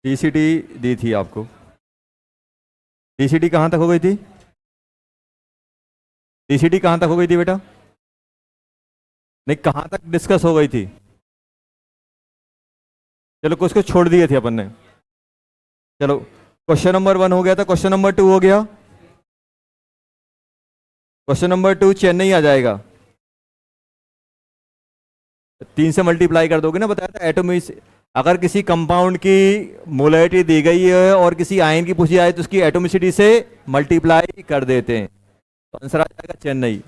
TCT दी थी आपको। TCT कहाँ तक हो गई थी? टीसीटी कहाँ तक हो गई थी बेटा? नहीं, कहाँ तक डिस्कस हो गई थी? चलो कुछ कुछ छोड़ दिए थे अपन ने। चलो क्वेश्चन नंबर 1 हो गया था, क्वेश्चन नंबर 2 हो गया। क्वेश्चन नंबर 2 चेन्नई आ जाएगा। 3 से मल्टीप्लाई कर दोगे ना, बताया था एटॉमिक। अगर किसी कंपाउंड की मोलैरिटी दी गई है और किसी आयन की पूछी जाए तो उसकी एटोमिसिटी से मल्टीप्लाई कर देते हैं, तो आंसर आ जाएगा Chennai.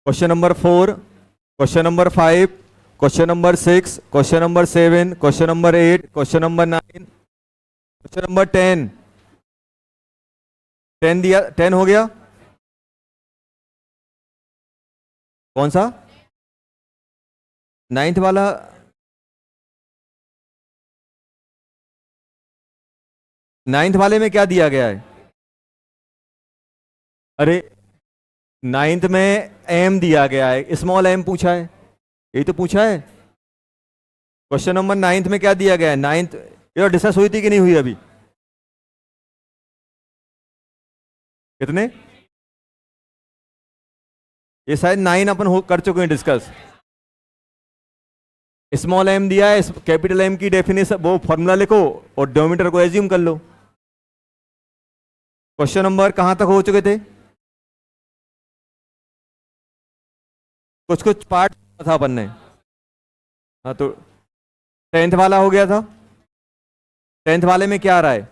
Question number 4, question number 5, question number 6, question number 7, question number 8, question number 9, question number 10। 10 दिया, 10 हो गया। कौन सा? 9th वाला? नाइन्थ वाले में क्या दिया गया है? अरे 9th में एम दिया गया है, स्मॉल एम पूछा है, यही तो पूछा है। क्वेश्चन नंबर 9th में क्या दिया गया है? 9th ये डिस्कस हुई थी कि नहीं हुई अभी? कितने? ये शायद 9 अपन कर चुके हैं डिस्कस। स्मॉल एम दिया है, कैपिटल एम की डेफिनेशन वो फॉर्मूला लिखो और डिनोमिनेटर को एज्यूम कर लो। क्वेश्चन नंबर कहां तक हो चुके थे? कुछ कुछ पार्ट था अपन ने। हाँ तो 10th वाला हो गया था। 10th वाले में क्या आ रहा है?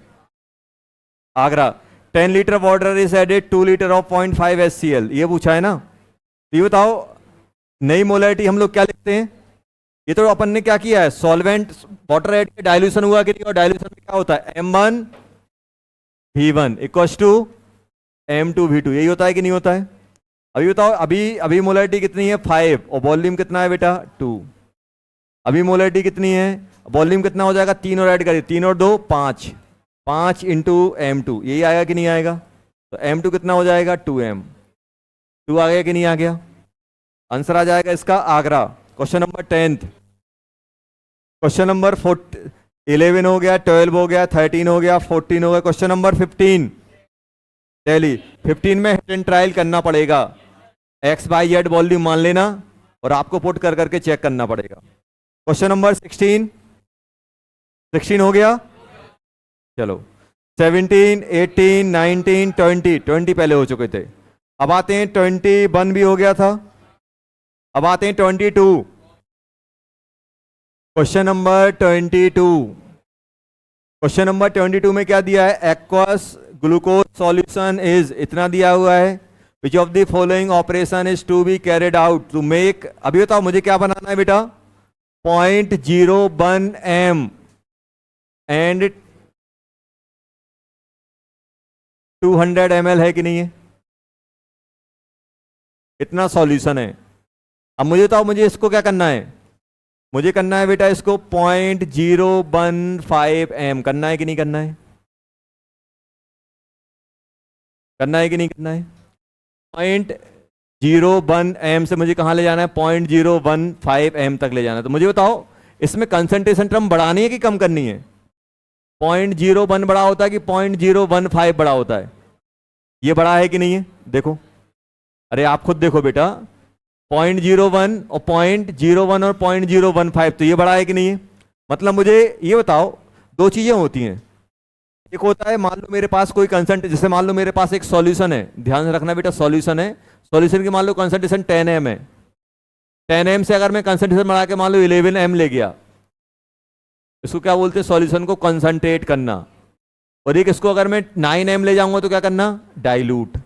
आगरा 10 litre water is added 2 litre of 0.5 HCl, ये पूछा है ना। तो ये बताओ नई मोलैरिटी हम लोग क्या लिखते हैं? ये तो अपन ने क्या किया है, सॉल्वेंट वाटर ऐड के डाइल्यूशन हुआ कि नहीं, और डाइल्यूशन में क्या होता है M1 V1 equals to M2 V2, यही होता है कि नहीं होता है? अभी बताओ, अभी अभी मोलैरिटी कितनी है 5 और वॉल्यूम कितना है बेटा 2। अभी मोलैरिटी कितनी है, वॉल्यूम कितना हो जाएगा, 3 और ऐड करिए, 3 और 2 5, 5 इंटू M2, यही आएगा कि नहीं आएगा? तो M2 कितना हो जाएगा 2M, 2 आ गया कि नहीं आ गया? आंसर आ जाएगा इसका Agra. Question number 10th। Question number 11 हो गया, 12 हो गया, 13 हो गया, 14 हो गया। क्वेश्चन नंबर 15 दिल्ली 15 में हिट एंड ट्रायल करना पड़ेगा, XYZ वॉल्यूम मान लेना और आपको पुट कर करके चेक करना पड़ेगा। क्वेश्चन नंबर 16 हो गया। चलो 17, 18, 19, 20 पहले हो चुके थे। अब आते हैं 21 भी हो गया था। अब आते हैं 22। Question number 22। क्वेश्चन नंबर 22 में क्या दिया है, एक्वस ग्लूकोज सॉल्यूशन इज, इतना दिया हुआ है। Which of the following operation is to be carried out to make, अभी बताओ मुझे क्या बनाना है बेटा, 0.01 M एंड 200 ml है कि नहीं है? इतना सॉल्यूशन है। अब मुझे बताओ मुझे इसको क्या करना है, मुझे करना है बेटा इसको 0.015 M करना है कि नहीं करना है? करना है कि नहीं करना है? 0.01 M से मुझे कहां ले जाना है, 0.015 M तक ले जाना है। तो मुझे बताओ इसमें कंसंट्रेशन टर्म बढ़ानी है कि कम करनी है? 0.01 बड़ा होता है कि 0.015 बड़ा होता है? ये बड़ा है कि नहीं है? देखो, अरे आप खुद देखो बेटा, 0.01 और 0.01 और 0.015, तो ये बड़ा है कि नहीं है? मतलब मुझे ये बताओ, दो चीजें होती हैं। एक होता है मान लो मेरे पास कोई कंसंट्रेशन, जैसे मान लो मेरे पास एक सॉल्यूशन है, ध्यान रखना बेटा सॉल्यूशन है, सॉल्यूशन की मान लो कंसंट्रेशन 10 M है। 10 M से अगर मैं कंसंट्रेशन बढ़ा के मान लो 11 M ले गया, इसको क्या बोलते हैं, सॉल्यूशन को कंसंट्रेट करना। और एक इसको अगर मैं 9 M ले जाऊंगा तो क्या करना, डाइल्यूट।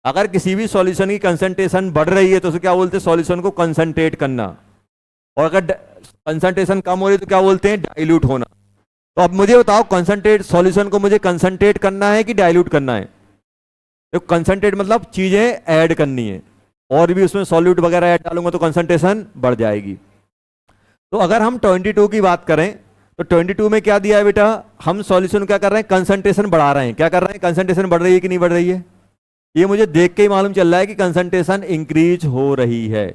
अगर किसी भी सॉल्यूशन की कंसंट्रेशन बढ़ रही है तो उसे क्या बोलते हैं, सॉल्यूशन को कंसंट्रेट करना। और अगर कंसंट्रेशन कम हो रही है तो क्या बोलते हैं, डाइल्यूट होना। तो अब मुझे बताओ कंसंट्रेट सॉल्यूशन को मुझे कंसंट्रेट करना है कि डाइल्यूट करना है? तो कंसंट्रेट मतलब चीजें ऐड करनी है, और भी उसमें सॉल्यूट वगैरह ऐड डालूंगा तो कंसंट्रेशन बढ़ जाएगी। तो अगर हम 22 की बात करें तो 22 में क्या दिया है बेटा, हम सॉल्यूशन क्या कर रहे हैं, कंसंट्रेशन बढ़ा रहे हैं। क्या कर रहे हैं, कंसंट्रेशन बढ़ रही है कि नहीं बढ़ रही है? ये मुझे देख के ही मालूम चल रहा है कि कंसंट्रेशन इंक्रीज हो रही है।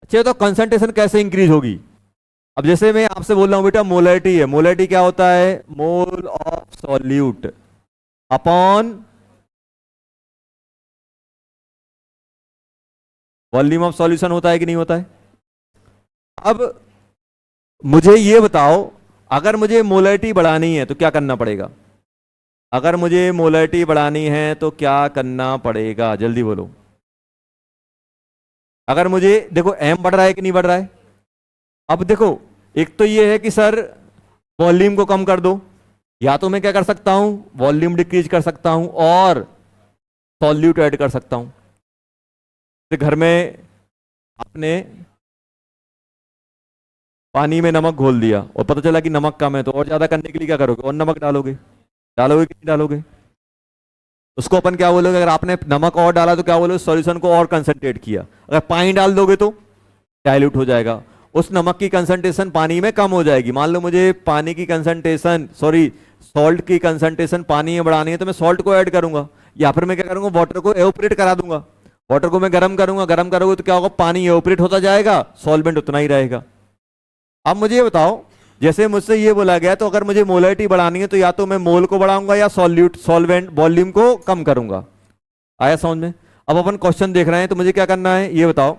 अच्छा तो कंसंट्रेशन कैसे इंक्रीज होगी, अब जैसे मैं आपसे बोल रहा हूं बेटा मोलैरिटी है, मोलैरिटी क्या होता है, mole of solute upon volume of solution होता है कि नहीं होता है। अब मुझे ये बताओ, अगर मुझे मोलैरिटी बढ़ानी है तो क्या करना पड़ेगा, अगर मुझे मोलैरिटी बढ़ानी है तो क्या करना पड़ेगा, जल्दी बोलो। अगर मुझे देखो एम बढ़ रहा है कि नहीं बढ़ रहा है, अब देखो एक तो ये है कि सर वॉल्यूम को कम कर दो, या तो मैं क्या कर सकता हूं वॉल्यूम डिक्रीज कर सकता हूं और सॉल्यूट ऐड कर सकता हूं। तो घर में आपने पानी में नमक घोल दिया और पता चला कि नमक कम है, तो और ज्यादा करने के लिए क्या करोगे, और नमक डालोगे, डालोगे कि नहीं डालोगे। उसको अपन क्या बोलोगे, अगर आपने नमक और डाला तो क्या बोलोगे, सॉल्यूशन को और कंसंट्रेट किया। अगर पानी डाल दोगे तो डाइल्यूट हो जाएगा, उस नमक की कंसंट्रेशन पानी में कम हो जाएगी। मान लो मुझे पानी की कंसंट्रेशन सॉल्ट की कंसंट्रेशन पानी में बढ़ानी है, तो मैं सॉल्ट को ऐड करूंगा, या फिर मैं क्या करूंगा वाटर को एवोपरेट करा दूंगा। वाटर को मैं गर्म करूंगा, गर्म करोगे तो क्या होगा, पानी एवोपरेट होता जाएगा, सॉल्वेंट उतना ही रहेगा। अब मुझे ये बताओ, जैसे मुझसे ये बोला गया, तो अगर मुझे मोलैरिटी बढ़ानी है तो या तो मैं मोल को बढ़ाऊंगा या सॉल्वेंट वॉल्यूम को कम करूंगा। आया समझ में। अब अपन क्वेश्चन देख रहे हैं, तो मुझे क्या करना है ये बताओ।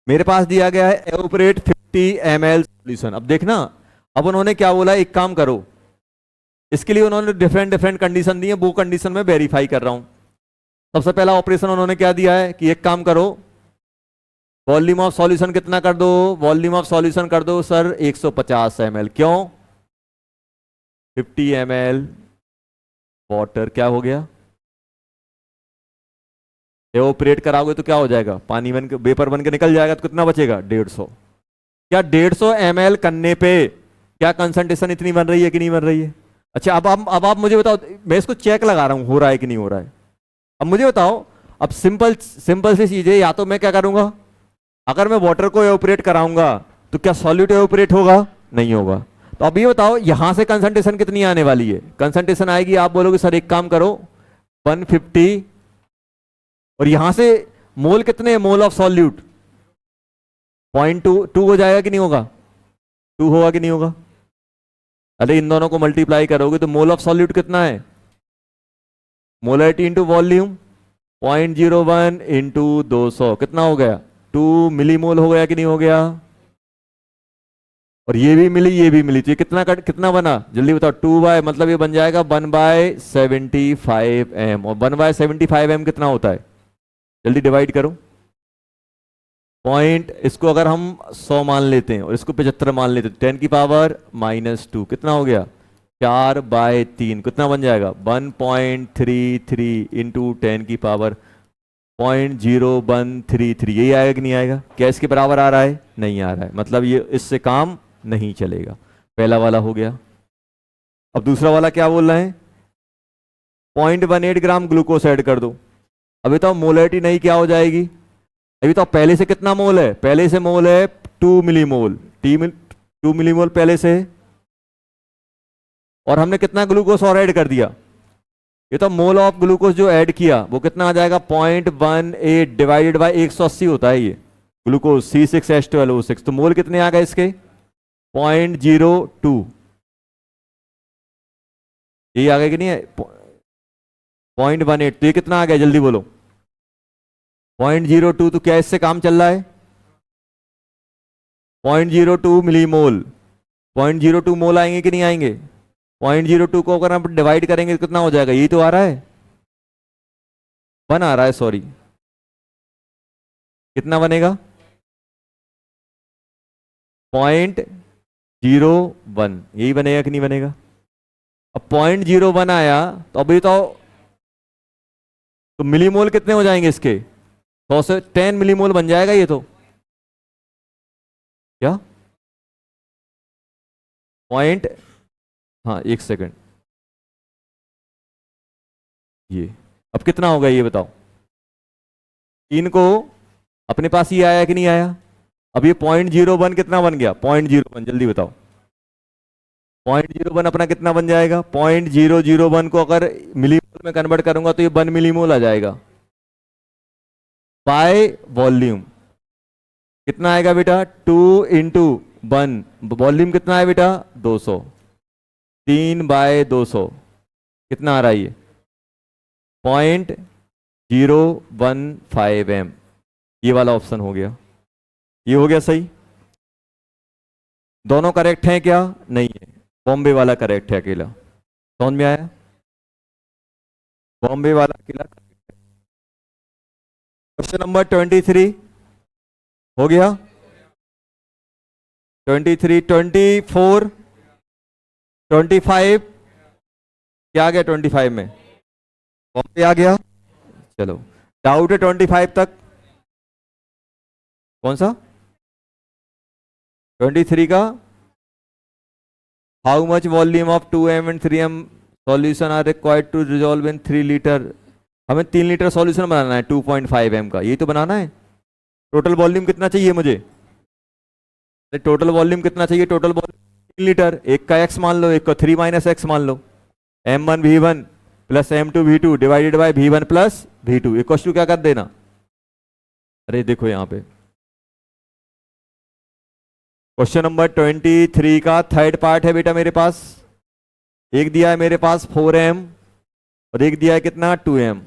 मेरे पास दिया गया है एवोपरेट 50 ml सॉल्यूशन। अब देखना, अब उन्होंने क्या बोला, एक काम करो, इसके लिए उन्होंने डिफरेंट डिफरेंट कंडीशन दी है, वो कंडीशन में वेरीफाई कर रहा हूं। सबसे पहला ऑपरेशन उन्होंने क्या दिया है कि एक काम करो, वॉल्यूम ऑफ सॉल्यूशन कितना कर दो, वॉल्यूम ऑफ सॉल्यूशन कर दो सर 150 ml। क्यों, 50 ml वाटर क्या हो गया, एवोपरेट कराओगे तो क्या हो जाएगा, पानी बन के वेपर बन के निकल जाएगा, तो कितना बचेगा 150। क्या 150 ml करने पे क्या कंसंट्रेशन इतनी बन रही है कि नहीं बन रही है। अच्छा अब आप मुझे बताओ, मैं इसको चेक लगा रहा हूं हो रहा है कि नहीं हो रहा है। अब मुझे बताओ, अब सिंपल सिंपल सी चीज है, या तो मैं क्या करूंगा, अगर मैं वाटर को एवोपरेट कराऊंगा तो क्या सॉल्यूट एवोपरेट होगा, नहीं होगा। तो अब ये बताओ यहां से कंसंट्रेशन कितनी आने वाली है, कंसंट्रेशन आएगी, आप बोलोगे सर एक काम करो 150, और यहां से मोल कितने, मोल ऑफ सॉल्यूट 0.2 हो जाएगा कि नहीं होगा, 2 होगा कि नहीं होगा। अरे इन दोनों को मल्टीप्लाई करोगे तो मोल ऑफ सॉल्यूट कितना है, मोलैरिटी इंटू वॉल्यूम 0.01 इंटू 200 कितना हो गया, 2 मिलीमोल हो गया कि नहीं हो गया। और ये भी मिली ये भी मिली, तो ये कितना बना जल्दी बताओ, 2 मतलब ये बन जाएगा 1/75 m, और 1/75 m कितना होता है, जल्दी डिवाइड करो। पॉइंट, इसको अगर हम 100 मान लेते हैं और इसको 75 मान लेते हैं, 10⁻⁻2 कितना हो गया, 4/3 कितना बन जाएगा, 1.33 इंटू 10⁻0.0133। यही आएगा कि नहीं आएगा, क्या इसके बराबर आ रहा है, नहीं आ रहा है, मतलब ये इससे काम नहीं चलेगा। पहला वाला हो गया। अब दूसरा वाला क्या बोल रहे हैं, 0.18 ग्राम ग्लूकोज ऐड कर दो। अभी तो मोलैरिटी नहीं क्या हो जाएगी, अभी तो पहले से कितना मोल है, पहले से मोल है 2 मिलीमोल, 2 मिलीमोल पहले से, और हमने कितना ग्लूकोज और ऐड कर दिया, ये तो मोल ऑफ ग्लूकोज जो ऐड किया वो कितना आ जाएगा, 0.18 डिवाइडेड बाय 180 होता है ये ग्लूकोज C6H12O6, तो मोल कितने आ गए इसके 0.02। ये आ गया कि नहीं है 0.18, तो ये कितना आ गया जल्दी बोलो 0.02। तो क्या इससे काम चल रहा है, 0.02 मिलीमोल, 0.02 मोल आएंगे कि नहीं आएंगे। 0.02 को अगर हम डिवाइड करेंगे तो कितना हो जाएगा, यही तो आ रहा है 1 आ रहा है, सॉरी कितना बनेगा 0.01, यही बनेगा कि नहीं बनेगा। अब 0.01 आया तो अभी तो मिलीमोल कितने हो जाएंगे इसके, 100 से 10 मिलीमोल बन जाएगा ये तो, क्या पॉइंट, हाँ एक सेकंड, ये अब कितना होगा ये बताओ, 3 को अपने पास ही आया कि नहीं आया। अब ये 0.01 कितना बन गया, 0.01 जल्दी बताओ, 0.01 अपना कितना बन जाएगा, 0.001 को अगर मिलीमोल में कन्वर्ट करूंगा तो ये 1 मिलीमोल आ जाएगा बाय वॉल्यूम, कितना आएगा बेटा 2 इंटू वन, वॉल्यूम कितना है बेटा 200, 3/200 कितना आ रहा है ये 0.015 एम। ये वाला ऑप्शन हो गया, ये हो गया सही। दोनों करेक्ट हैं क्या? नहीं है, बॉम्बे वाला करेक्ट है अकेला। समझ में आया? बॉम्बे वाला अकेला करेक्ट है। क्वेश्चन नंबर 23 हो गया। 23, 24, 25 क्या आ गया 25 में? बॉम्बे आ गया। चलो डाउट है 25 तक? कौन सा 23 का? How much volume of 2m and 3m solution are required to resolve in 3 litre. हमें 3 लीटर सॉल्यूशन बनाना है 2.5 m का, यही तो बनाना है। टोटल वॉल्यूम कितना चाहिए मुझे? टोटल वॉल्यूम कितना चाहिए? Total volume 3 litre. एक का x मान लो, एक का 3 - x मान लो। m1 v1 plus m2 v2 divided by v1 plus v2 equal to क्या कर देना? अरे देखो यहां पे क्वेश्चन नंबर 23 का थर्ड पार्ट है बेटा मेरे पास। एक दिया है मेरे पास 4m और एक दिया है कितना 2m,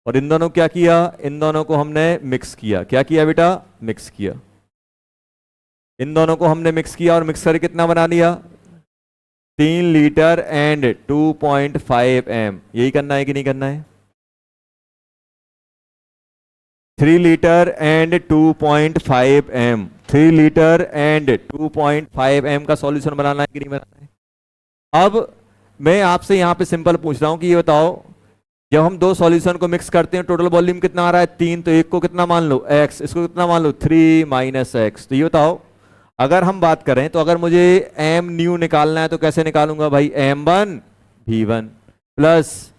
और इन दोनों क्या किया? इन दोनों को हमने मिक्स किया। क्या किया बेटा? मिक्स किया। इन दोनों को हमने मिक्स किया और मिक्स करके कितना बना लिया? 3 लीटर एंड 2.5 m। यही करना है कि नहीं करना है? 3 litre and 2.5 m, 3 litre and 2.5 m का सॉल्यूशन बनाना है कि नहीं बनाना है? अब मैं आपसे यहां पे सिंपल पूछ रहा हूं कि ये बताओ, जब हम दो सॉल्यूशन को मिक्स करते हैं टोटल वॉल्यूम कितना आ रहा है? 3, तो एक को कितना मान लो x, इसको कितना मान लो 3 - x। तो ये बताओ, अगर हम बात करें तो अगर मुझे m न्यू निकालना है तो कैसे निकालूंगा भाई? m1 v1 plus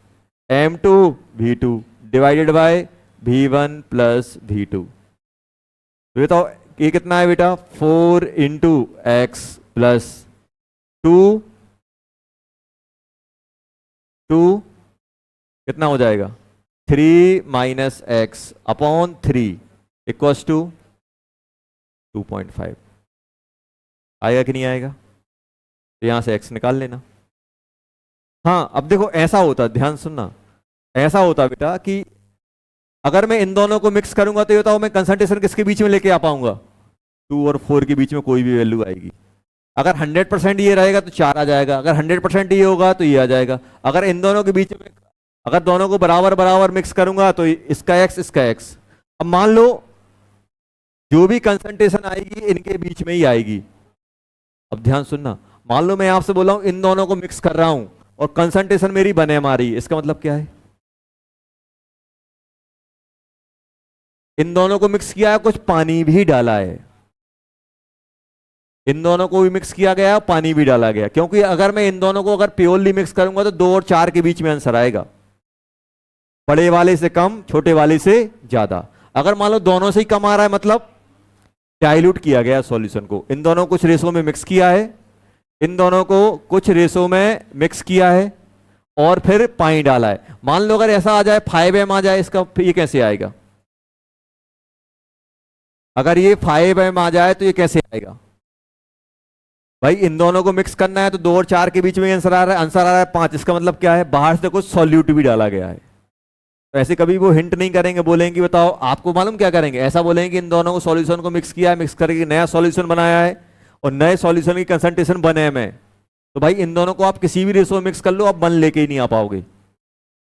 m2 v2 divided by v1 plus v2। तो बताओ ये कितना है बेटा? 4 × x प्लस 2 कितना हो जाएगा? 3 - x अपॉन 3 इक्वल्स टू 2.5। आएगा कि नहीं आएगा? तो यहां से x निकाल लेना। हाँ अब देखो ऐसा होता, ध्यान सुनना, ऐसा होता बेटा कि अगर मैं इन दोनों को मिक्स करूंगा तो ये बताओ मैं कंसंट्रेशन किसके बीच में लेके आ पाऊंगा? 2 और 4 के बीच में कोई भी वैल्यू आएगी। अगर 100% ये रहेगा तो 4 आ जाएगा, अगर 100% ये होगा तो ये आ जाएगा। अगर इन दोनों के बीच में, अगर दोनों को बराबर बराबर मिक्स करूंगा तो इसका x इसका x। अब मान लो जो भी कंसंट्रेशन आएगी इनके बीच में ही आएगी। अब ध्यान सुनना, मान लो मैं आपसे बोला हूं इन दोनों को मिक्स कर रहा हूं और कंसंट्रेशन मेरी बने मारी, इसका मतलब क्या है? इन दोनों को मिक्स किया है, कुछ पानी भी डाला है। इन दोनों को भी मिक्स किया गया, पानी भी डाला गया, क्योंकि अगर मैं इन दोनों को अगर प्योरली मिक्स करूंगा तो 2 और 4 के बीच में आंसर आएगा, बड़े वाले से कम छोटे वाले से ज्यादा। अगर मान लो दोनों से ही कम आ रहा है मतलब डाइल्यूट किया गया सॉल्यूशन को। इन दोनों कुछ रेशो में मिक्स किया है, इन दोनों को कुछ रेशो में मिक्स किया है और फिर पानी डाला है। मान लो अगर ऐसा आ जाए 5m आ जाए, इसका ये कैसे आएगा? अगर ये 5m आ जाए तो ये कैसे आएगा भाई? इन दोनों को मिक्स करना है तो 2 और 4 के बीच में आंसर आ रहा है, आंसर आ रहा है 5। इसका मतलब क्या है? बाहर से कुछ सॉल्यूट भी डाला गया है। तो ऐसे कभी वो हिंट नहीं करेंगे, बोलेंगे बताओ आपको मालूम क्या करेंगे? ऐसा बोलेंगे कि इन दोनों को सॉल्यूशन को मिक्स किया है, मिक्स करके नया सॉल्यूशन बनाया है और नए सॉल्यूशन की कंसंट्रेशन बने में। तो भाई इन दोनों को आप किसी भी रेशो में मिक्स कर लो, आप 1 लेके ही नहीं आ पाओगे।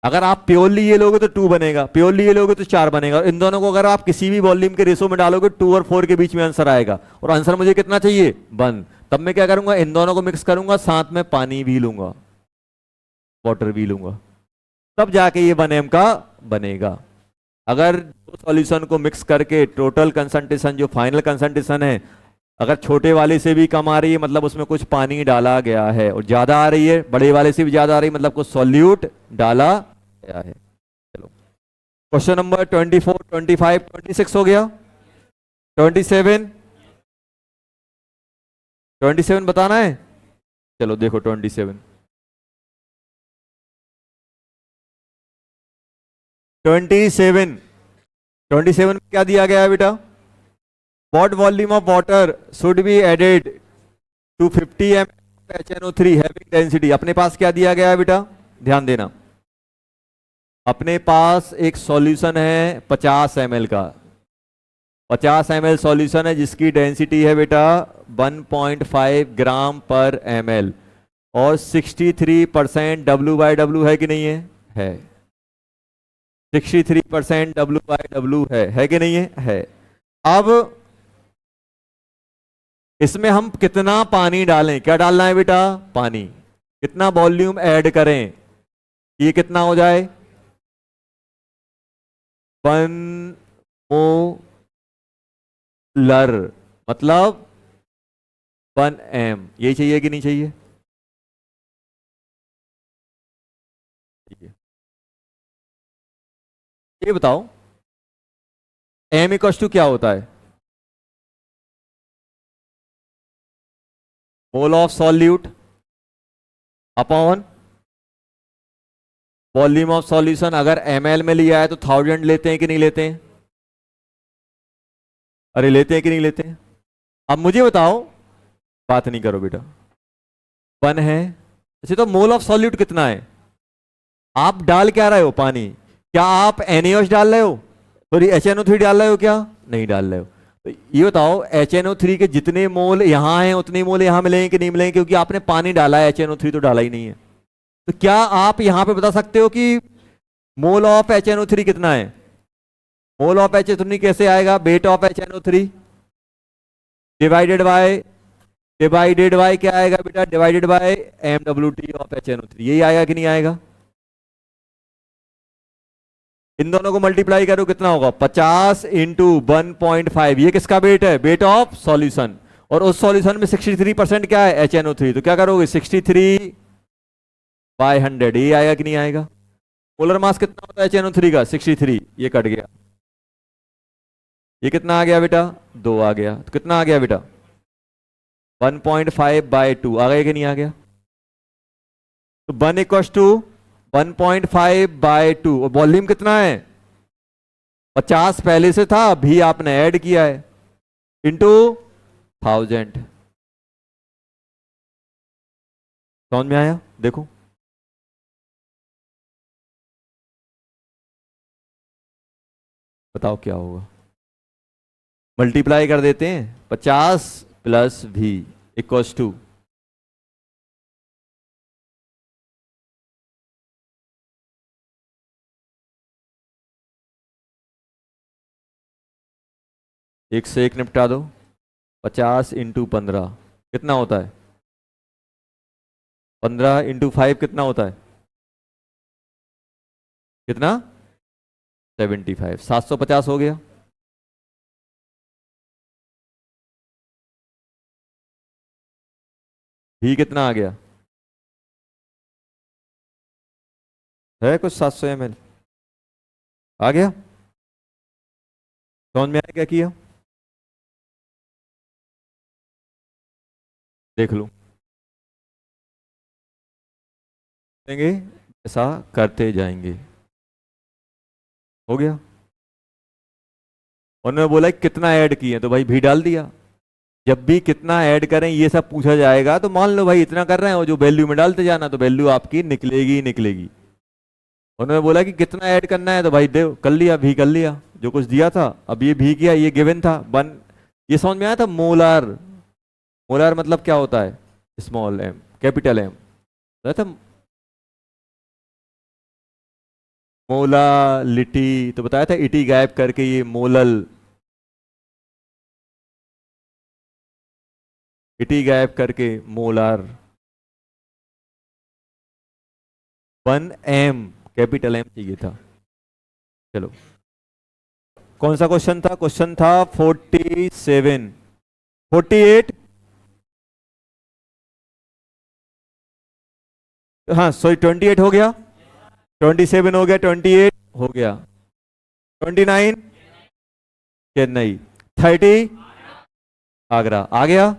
अगर आप प्योरली ये लोगे तो 2 बनेगा, प्योरली ये लोगे तो 4 बनेगा। इन दोनों को अगर आप किसी भी वॉल्यूम के रेशो में डालोगे 2 और 4 के बीच में आंसर आएगा, और आंसर मुझे कितना चाहिए? 1। तब मैं क्या करूंगा? इन दोनों को मिक्स करूंगा, साथ में पानी भी लूंगा, वाटर भी लूंगा, तब जाके ये 1m का बनेगा। अगर दो सॉल्यूशन को मिक्स करके टोटल कंसंट्रेशन जो फाइनल कंसंट्रेशन है अगर छोटे वाले से भी कम आ रही है मतलब उसमें कुछ पानी डाला गया है, और ज्यादा आ रही है बड़े वाले से भी ज्यादा आ रही है मतलब कुछ सॉल्यूट डाला गया है। चलो क्वेश्चन नंबर 24, 25, 26 हो गया। 27 बताना है। चलो देखो 27 में क्या दिया गया है बेटा? What volume of water should be added 250 ml HNO3 having density, अपने पास क्या दिया गया है बेटा, ध्यान देना, अपने पास एक सॉल्यूशन है 50 ml का, 50 ml सॉल्यूशन है जिसकी डेंसिटी है बेटा 1.5 ग्राम पर ml, और 63% W/W है कि नहीं है 63% W/W है कि नहीं है। अब इसमें हम कितना पानी डालें, क्या डालना है बेटा, पानी, कितना वॉल्यूम ऐड करें, ये कितना हो जाए 1 मोलर, मतलब 1 m, ये चाहिए कि नहीं चाहिए, ये बताओ m इक्वल टू क्या होता है, mole of solute upon volume of solution. अगर ml में लिया है तो 1000 लेते हैं कि नहीं लेते हैं, अरे लेते हैं कि नहीं लेते हैं। अब मुझे बताओ, बात नहीं करो बेटा, 1 है, अच्छा तो मोल ऑफ सॉल्यूट कितना है, आप डाल क्या रहे हो पानी, क्या आप NaOH डाल रहे हो, सॉरी HNO3 डाल रहे हो, क्या नहीं डाल रहे हो, तो ये बताओ HNO3 के जितने मोल यहाँ हैं उतने मोल यहाँ मिलेंगे कि नहीं मिलेंगे, क्योंकि आपने पानी डाला है, HNO3 तो डाला ही नहीं है। तो क्या आप यहां पे बता सकते हो कि मोल ऑफ HNO3 कितना है, मोल ऑफ HNO3 कैसे आएगा, weight of HNO3 divided by क्या आएगा बेटा, divided by MWT of HNO3, यही आएगा कि नहीं आएगा। इन दोनों को मल्टीप्लाई करो कितना होगा, 50 इंटू 1.5, ये किसका वेट है, वेट ऑफ सॉल्यूशन, और उस सॉल्यूशन में 63% क्या है HNO3, तो क्या करोगे 63/100, ये आएगा कि नहीं आएगा। मोलर मास कितना होता है HNO3 का 63, ये कट गया, ये कितना आ गया बेटा 2 आ गया, तो कितना आ गया बेटा 1.5/2 आ गया कि नहीं आ गया। तो 1 इक्वल टू 1.5/2, और वॉल्यूम कितना है 50 पहले से था, अभी आपने ऐड किया है, इंटू 1000, समझ में आया, देखो बताओ क्या होगा, मल्टीप्लाई कर देते हैं 50 प्लस V इक्वल्स टू, एक से एक निपटा दो, 50 इंटू 15 कितना होता है, 15 इंटू 5 कितना होता है, कितना 75, 750 हो गया। भी कितना आ गया है कुछ 700 ml आ गया, समझ में आया क्या किया, देख लो देंगे, ऐसा करते जाएंगे, हो गया। उन्होंने बोला कि कितना ऐड किए, तो भाई भी डाल दिया, जब भी कितना ऐड करें ये सब पूछा जाएगा तो मान लो भाई इतना कर रहे हैं, और जो वैल्यू में डालते जाना, तो वैल्यू आपकी निकलेगी ही निकलेगी। उन्होंने बोला कि कितना ऐड करना है, तो भाई दे कर लिया, भी कर लिया, जो कुछ दिया था, अब ये भी किया, ये गिवन था 1, ये समझ में आया था। मोलार, मोलार मतलब क्या होता है, स्मॉल m कैपिटल M, था मोलालिटी, तो बताया था इटी गायब करके ये मोलल, इटी गायब करके मोलार, 1 m कैपिटल M चाहिए था। चलो कौन सा क्वेश्चन था, क्वेश्चन था 47, 48, हाँ सॉरी 28 हो गया, 27 हो गया, 28 हो गया, 29 चेन्नई, 30 आगरा आ गया,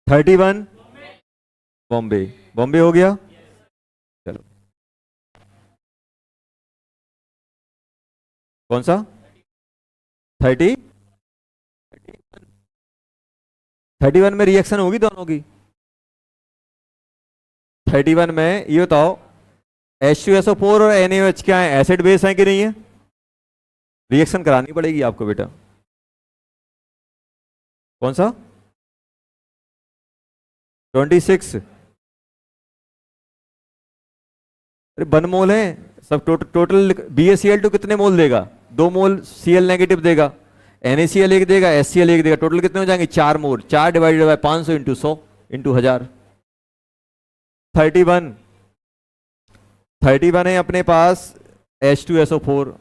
31 बॉम्बे, बॉम्बे हो गया। चलो कौन सा 30, 31 में रिएक्शन होगी दोनों की। 31 में ये बताओ H2SO4 और NaOH क्या है, एसिड बेस है कि नहीं है? रिएक्शन करानी पड़ेगी आपको बेटा। कौन सा? 26। अरे 1 मोल है सब। टोटल BaCl2 कितने मोल देगा? 2 मोल Cl नेगेटिव देगा, NaCl 1 देगा, HCl 1 देगा। टोटल कितने हो जाएंगे? 4 मोल। 4 डिवाइडेड बाय 500 इंटू 100 इंटू 1000। 31 31 है अपने पास H2SO4।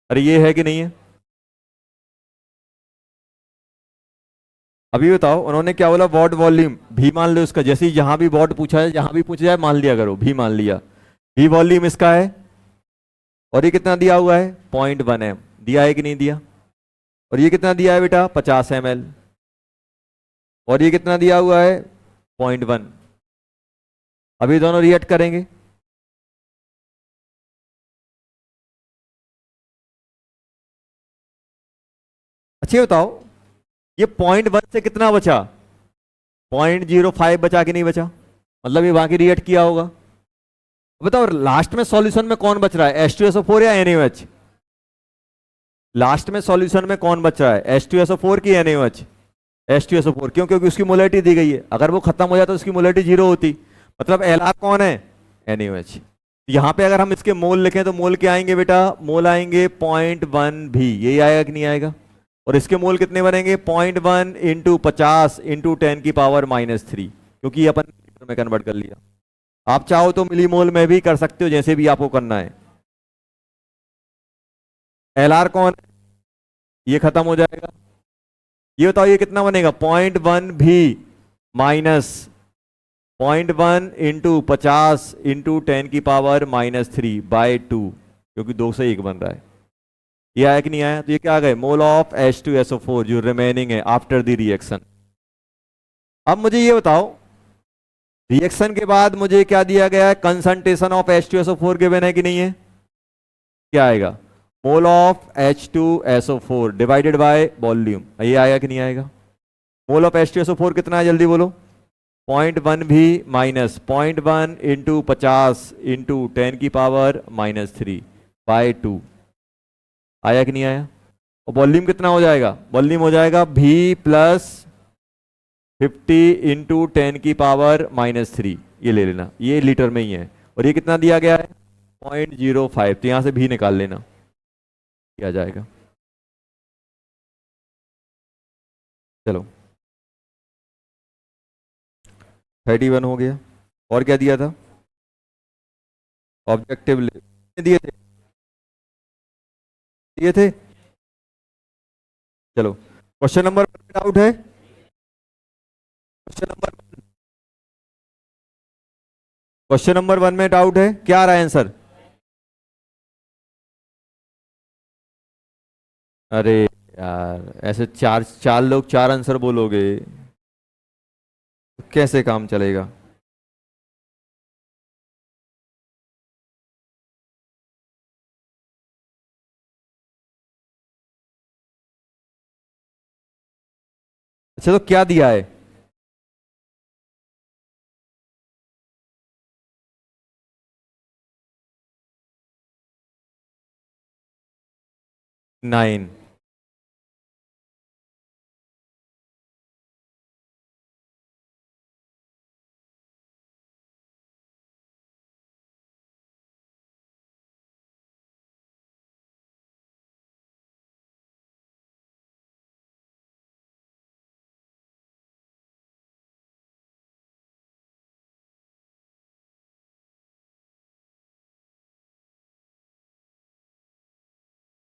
अरे ये है कि नहीं है? अभी बताओ उन्होंने क्या बोला? वॉट वॉल्यूम भी मान लो इसका। जैसे ही जहां भी वॉट पूछा है, जहां भी पूछा जाए मान लिया करो, भी मान लिया। भी वॉल्यूम इसका है। और ये कितना दिया हुआ है? 0.1 m दिया है कि नहीं दिया? और ये कितना दिया है बेटा? 50 ml। और ये कितना दिया हुआ है? 0.1। अभी दोनों रिएक्ट करेंगे। अच्छा बताओ ये 0.1 से कितना बचा? 0.05 बचा कि नहीं बचा? मतलब ये बाकी रिएक्ट किया होगा। बताओ लास्ट में सॉल्यूशन में कौन बच रहा है, H2SO4 या NaOH? लास्ट में सॉल्यूशन में कौन बच रहा है, H2SO4 की NaOH? H2SO4। क्यों? क्योंकि उसकी मोलरिटी दी गई है। अगर वो खत्म हो जाता तो उसकी मोलरिटी 0 होती। मतलब Lr कौन है? NaOH। यहां पे अगर हम इसके मोल लिखें तो मोल क्या आएंगे बेटा? मोल आएंगे 0.1 भी। यही आएगा कि नहीं आएगा? और इसके मोल कितने बनेंगे? 0.1 इंटू 50 इंटू 10⁻³ क्योंकि ये अपन लीटर में कन्वर्ट कर लिया। आप चाहो तो मिलीमोल में भी कर सकते हो, जैसे भी आपको करना है। Lr कौन है? ये खत्म हो जाएगा। ये बताओ ये कितना बनेगा? 0.1 भी माइनस 0.1 इंटू 50 इंटू 10⁻³ क्योंकि 2 से 1 बन रहा है। ये आया कि नहीं आया? तो ये क्या आ गए? मोल ऑफ H2SO4 जो रिमेनिंग है आफ्टर द रिएक्शन। अब मुझे ये बताओ रिएक्शन के बाद मुझे क्या दिया गया है? कंसंट्रेशन ऑफ H2SO4 गिवन है कि नहीं है? क्या आएगा? Mole of H2SO4 divided by volume. ये आएगा कि नहीं आएगा? मोल ऑफ H2SO4 कितना है जल्दी बोलो? 0.1 भी माइनस 0.1 इंटू 50 इंटू 10⁻³ आया कि नहीं आया? और वॉल्यूम कितना हो जाएगा? वॉल्यूम हो जाएगा V प्लस 50 इंटू 10⁻³ ये ले लेना, ये लीटर में ही है। और ये कितना दिया गया है? 0.05। तो यहां से भी निकाल लेना, क्या जाएगा। चलो 31 हो गया। और क्या दिया था? ऑब्जेक्टिव दिए थे, दिए थे। चलो क्वेश्चन नंबर डाउट है? क्वेश्चन नंबर 1 में डाउट है? क्या आ रहा है आंसर? अरे यार ऐसे चार चार लोग 4 आंसर बोलोगे तो कैसे काम चलेगा? अच्छा तो क्या दिया है? 9।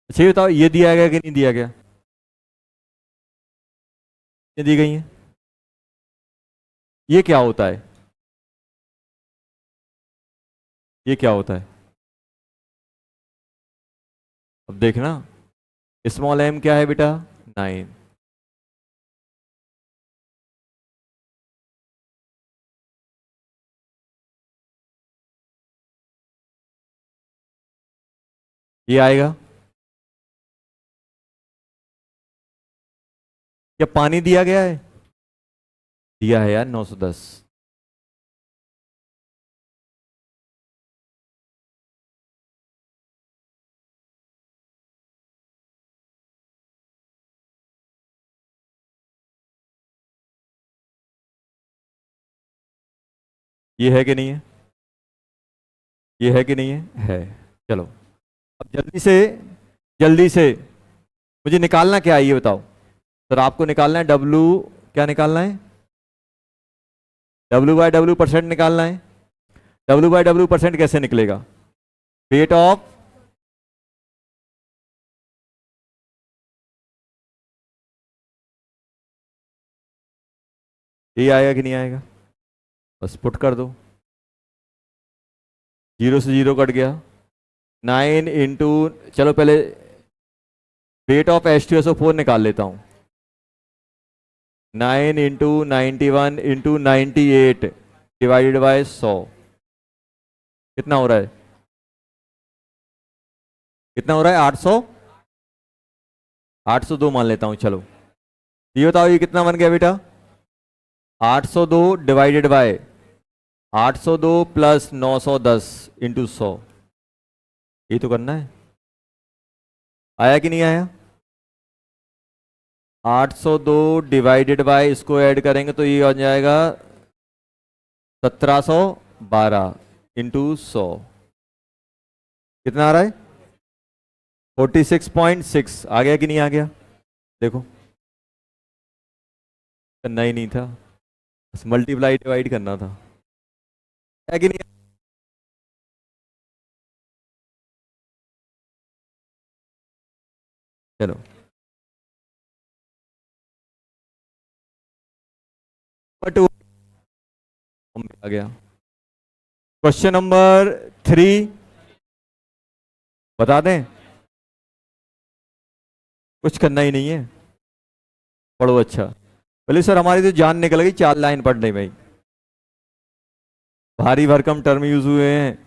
अच्छा ये बताओ ये दिया गया कि नहीं दिया गया? ये दी गई है। ये क्या होता है? ये क्या होता है? अब देखना स्मॉल m क्या है बेटा? 9। ये आएगा। क्या पानी दिया गया है? दिया है यार 910। ये है कि नहीं है? ये है कि नहीं है? चलो, अब जल्दी से मुझे निकालना क्या है ये बताओ। सर आपको निकालना है डब्लू, क्या निकालना है? डब्लू बाय डब्लू परसेंट निकालना है। डब्लू बाय डब्लू परसेंट कैसे निकलेगा? वेट ऑफ, ये आएगा कि नहीं आएगा? बस पुट कर दो, जीरो से जीरो कट गया। 9 इंटू, चलो पहले वेट ऑफ H2SO4 निकाल लेता हूं। 9 इंटू 91 इंटू 98 डिवाइडेड बाय 100 कितना हो रहा है? कितना हो रहा है? 800। 802 मान लेता हूं, चलो ये बताओ ये कितना बन गया बेटा? 802 डिवाइडेड बाय 802 प्लस 910 इंटू 100, ये तो करना है। आया कि नहीं आया? 802 डिवाइडेड बाय, इसको ऐड करेंगे तो ये हो जाएगा 1712 इंटू 100, कितना आ रहा है? 46.6। आ गया कि नहीं आ गया? देखो, करना ही नहीं था, बस मल्टीप्लाई डिवाइड करना था। है कि नहीं? चलो, बट आ गया। क्वेश्चन नंबर 3 बता दें? कुछ करना ही नहीं है, पढ़ो अच्छा। बोले सर हमारी तो जान निकल गई 4 लाइन पढ़ने में ही, भारी भरकम टर्म यूज हुए हैं।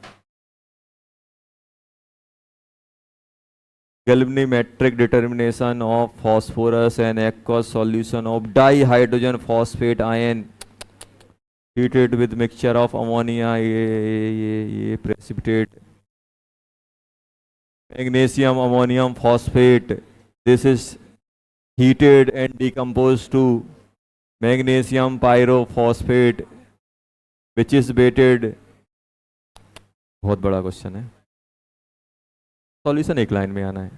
Galvanimetric determination of phosphorus and aqueous solution of dihydrogen phosphate ion treated with mixture of ammonia, ये precipitate magnesium ammonium phosphate. This is heated and decomposed to magnesium pyrophosphate which is weighted। बहुत बड़ा question है, solution एक line में आना है।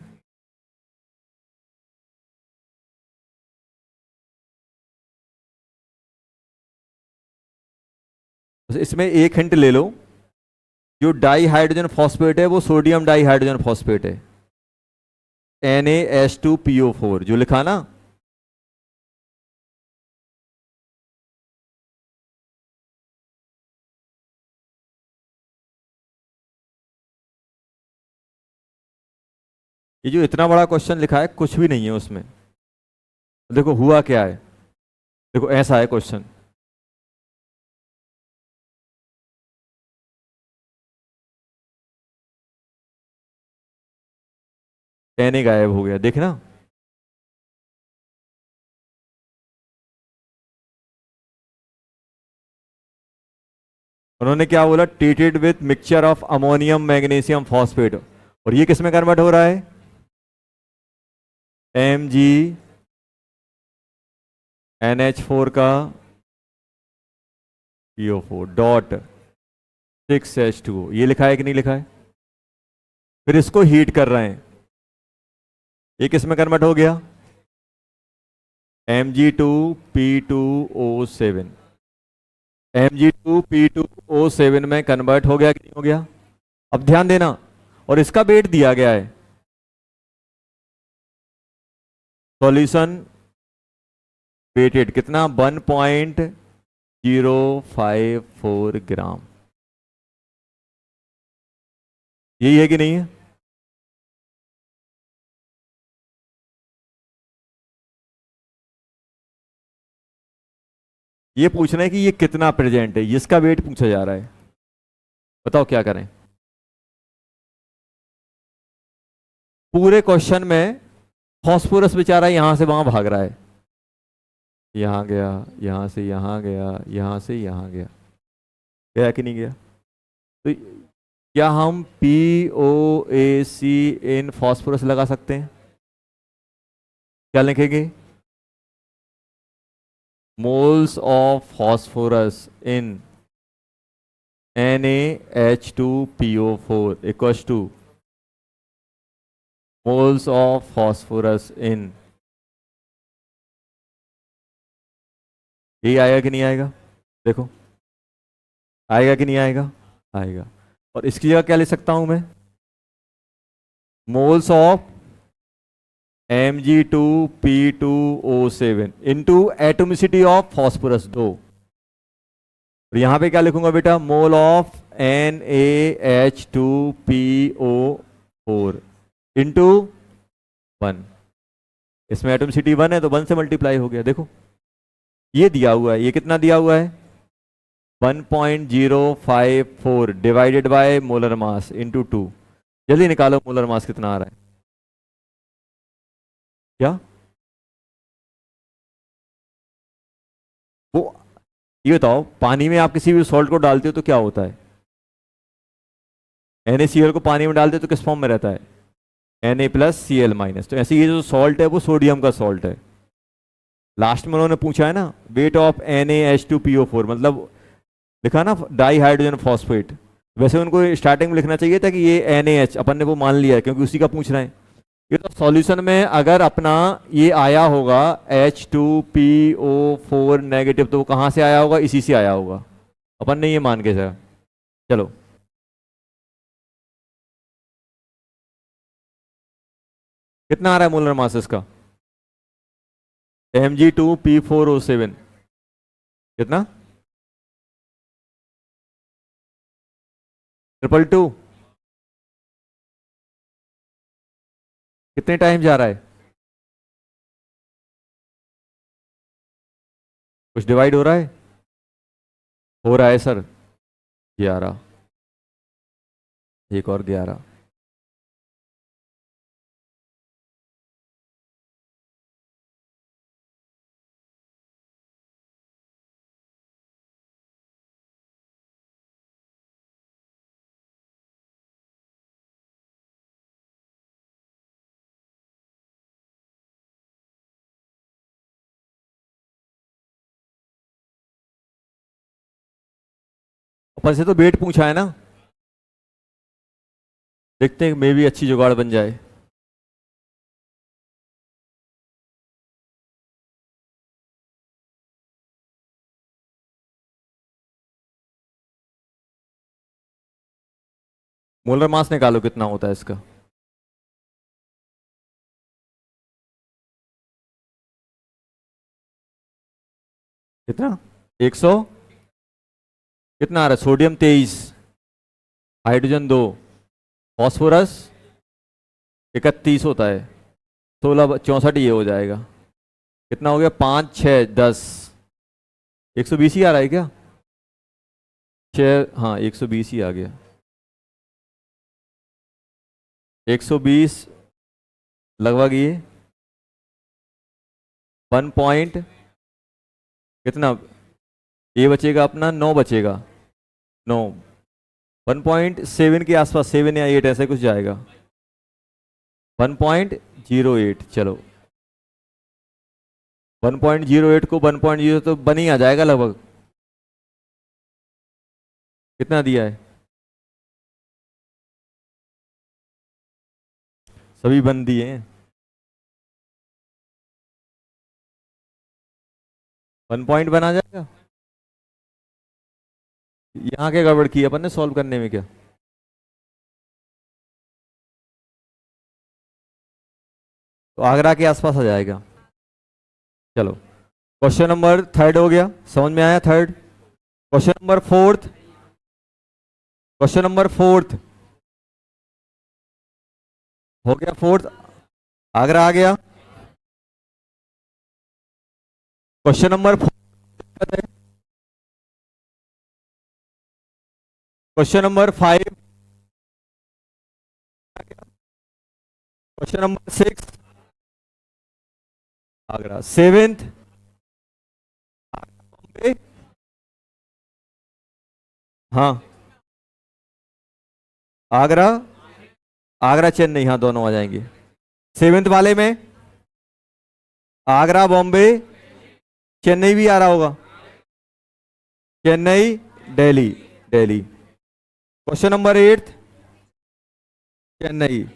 इसमें एक हिंट ले लो, जो डाई हाइड्रोजन फॉस्फेट है वो सोडियम डाई हाइड्रोजन फॉस्फेट है, NaH2PO4 जो लिखा ना। ये जो इतना बड़ा क्वेश्चन लिखा है कुछ भी नहीं है उसमें। देखो हुआ क्या है, देखो ऐसा है क्वेश्चन, Na गायब हो गया, देखना। उन्होंने क्या बोला? Treated with mixture of ammonium magnesium phosphate, और ये किस में कन्वर्ट हो रहा है? MgNH4 का PO4 डॉट 6H2O, ये लिखा है कि नहीं लिखा है? फिर इसको हीट कर रहे हैं, ये किस में कन्वर्ट हो गया? Mg2P2O7, Mg2P2O7 में कन्वर्ट हो गया कि नहीं हो गया? अब ध्यान देना, और इसका वेट दिया गया है, सॉल्यूशन वेटेड कितना? 1.054 ग्राम। यही है कि नहीं है? ये पूछना है कि ये कितना प्रेजेंट है, इसका वेट पूछा जा रहा है, बताओ क्या करें? पूरे क्वेश्चन में फॉस्फोरस बेचारा यहां से वहां भाग रहा है, यहां गया, यहां से यहां गया, यहां से यहां गया, गया कि नहीं गया? तो क्या हम POAC इन फॉस्फोरस लगा सकते हैं? क्या लिखेंगे? Moles of phosphorus in NaH2PO4 equals two moles of phosphorus इन, ये आएगा कि नहीं आएगा? देखो आएगा कि नहीं आएगा? आएगा। और इसकी जगह क्या लिख सकता हूं मैं? Moles of Mg2P2O7 into atomicity of phosphorus 2। और यहां पे क्या लिखूंगा बेटा? Mole of NaH2PO4 into 1। इसमें एटोमिसिटी 1 है तो 1 से मल्टीप्लाई हो गया। देखो ये दिया हुआ है, ये कितना दिया हुआ है? 1.054 divided by molar mass into 2। जल्दी निकालो मोलर मास कितना आ रहा है? क्या वो, ये बताओ, पानी में आप किसी भी सॉल्ट को डालते हो तो क्या होता है? NaCl को पानी में डालते हो तो किस फॉर्म में रहता है? Na+Cl-। तो ऐसे ये जो सॉल्ट है वो सोडियम का सॉल्ट है। लास्ट में उन्होंने पूछा है ना वेट ऑफ NaH2PO4, मतलब लिखा ना डाई हाइड्रोजन फॉस्फेट, वैसे उनको स्टार्टिंग में लिखना चाहिए था कि ये NaH, अपन ने वो मान लिया है क्योंकि उसी का पूछ रहे हैं। ये तो सॉल्यूशन में अगर अपना ये आया होगा H2PO4 नेगेटिव, तो वो कहाँ से आया होगा? इसी से आया होगा, अपन ने ये मान के चला। चलो कितना आ रहा है मोलर मास इसका? Mg2P4O7 कितना? 222। कितने टाइम जा रहा है? कुछ डिवाइड हो रहा है? हो रहा है सर, 11, एक और 11। अपन से तो वेट पूछा है ना, देखते हैं मे भी अच्छी जुगाड़ बन जाए। मोलर मास निकालो कितना होता है इसका? कितना? 100। कितना आ रहा है? सोडियम 23, हाइड्रोजन 2, फॉस्फोरस 31 होता है, 16 64 ये हो जाएगा। कितना हो गया? 5 6 10, 120 ही आ रहा है क्या? 6, हाँ 120 ही आ गया। 120 लगभग ये 1 पॉइंट कितना, ये बचेगा अपना 9 बचेगा, 9, 1.7 के आसपास, 7 या 8 ऐसे कुछ जाएगा, 1.08। चलो 1.08 को 1.0 तो बन ही आ जाएगा लगभग। कितना दिया है? सभी बन दिए हैं। 1 पॉइंट बना जाएगा। यहाँ क्या गड़बड़ की अपन ने सॉल्व करने में? क्या तो आगरा के आसपास आ जाएगा। चलो क्वेश्चन नंबर 3 हो गया, समझ में आया? 3 क्वेश्चन नंबर 4, क्वेश्चन नंबर 4 हो गया। 4 आगरा आ गया। Question number 4, question number 5, question number 6, Agra. Seventh, Bombay. हाँ, आगरा, आगरा चेन्नई, हाँ दोनों आ जाएंगे। सेवेंथ वाले में आगरा, बॉम्बे, चेन्नई भी आ रहा होगा। Chennai, Delhi, Delhi. Question number 8, Chennai.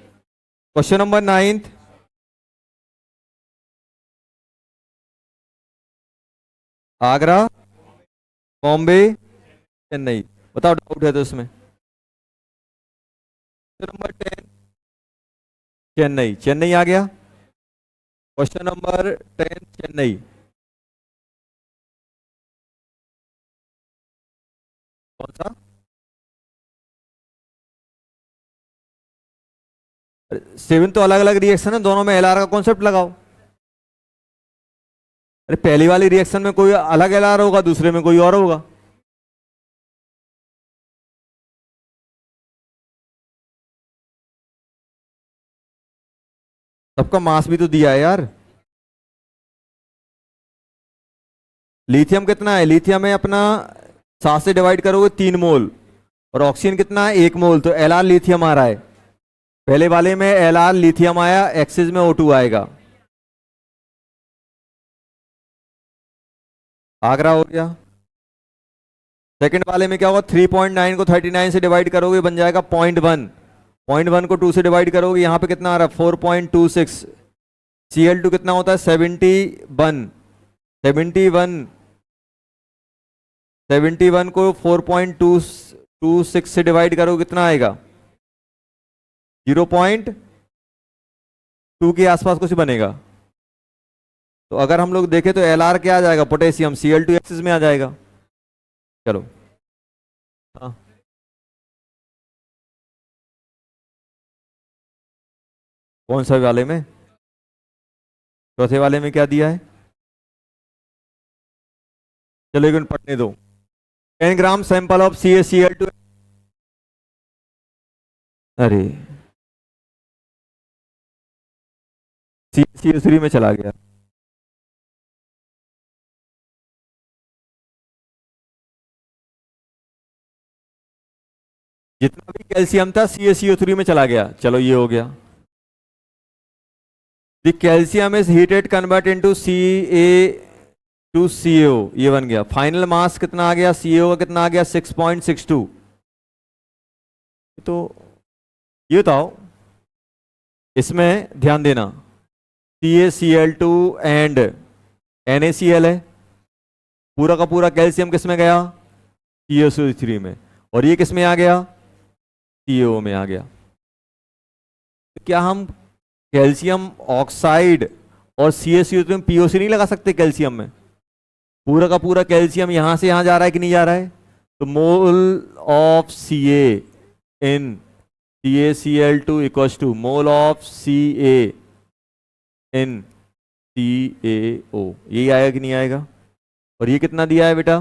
Question number 9, Agra, Bombay, Chennai. बताओ डाउट है तो इसमें। क्वेश्चन नंबर 10, चेन्नई, चेन्नई आ गया। Question number 10, Chennai. कौन सा? सेवन तो अलग अलग रिएक्शन है, दोनों में एलआर का कॉन्सेप्ट लगाओ। अरे पहली वाली रिएक्शन में कोई अलग एलआर होगा, दूसरे में कोई और होगा। सबका मास भी तो दिया है यार। लिथियम कितना है? लिथियम है अपना 7 से डिवाइड करोगे 3 मोल, और ऑक्सीजन कितना है? 1 मोल। तो एल आर लिथियम आ रहा है। पहले वाले में एल आर लिथियम आया, एक्सिस में O2 आएगा। आगरा हो गया। सेकंड वाले में क्या होगा? 3.9 को 39 से डिवाइड करोगे बन जाएगा 0.1। 0.1 को 2 से डिवाइड करोगे, यहां पे कितना आ रहा है? 4.26। Cl2 कितना होता है? 71। 71, 71 को 4.226 से डिवाइड करो, कितना आएगा? 0.2 के आसपास कुछ बनेगा। तो अगर हम लोग देखें तो एल आर क्या आ जाएगा? पोटेशियम, Cl2 एक्सिस में आ जाएगा। चलो, हाँ, कौन सा वाले में? चौथे वाले में क्या दिया है? चलो एक मिनट पढ़ने दो। 10 ग्राम सैंपल ऑफ CaCl2। अरे CaCO3 में चला गया। जितना भी कैल्शियम था CaCO3 में चला गया। चलो ये हो गया। The calcium is heated convert into Ca2CO, ये बन गया। फाइनल मास कितना आ गया? CO का कितना आ गया? 6.62। तो ये बताओ, इसमें ध्यान देना, CaCl2 एंड NaCl है। पूरा का पूरा कैल्शियम किस में गया? CaCO3 में। और ये किस में आ गया? CO में आ गया। तो क्या हम कैल्शियम ऑक्साइड और CaCO3 में POC नहीं लगा सकते? कैल्शियम में पूरा का पूरा कैल्शियम यहां से यहां जा रहा है कि नहीं जा रहा है? तो mole of Ca in CaCl2 equals to mole of Ca in CaO। यही आएगा कि नहीं आएगा? और ये कितना दिया है बेटा?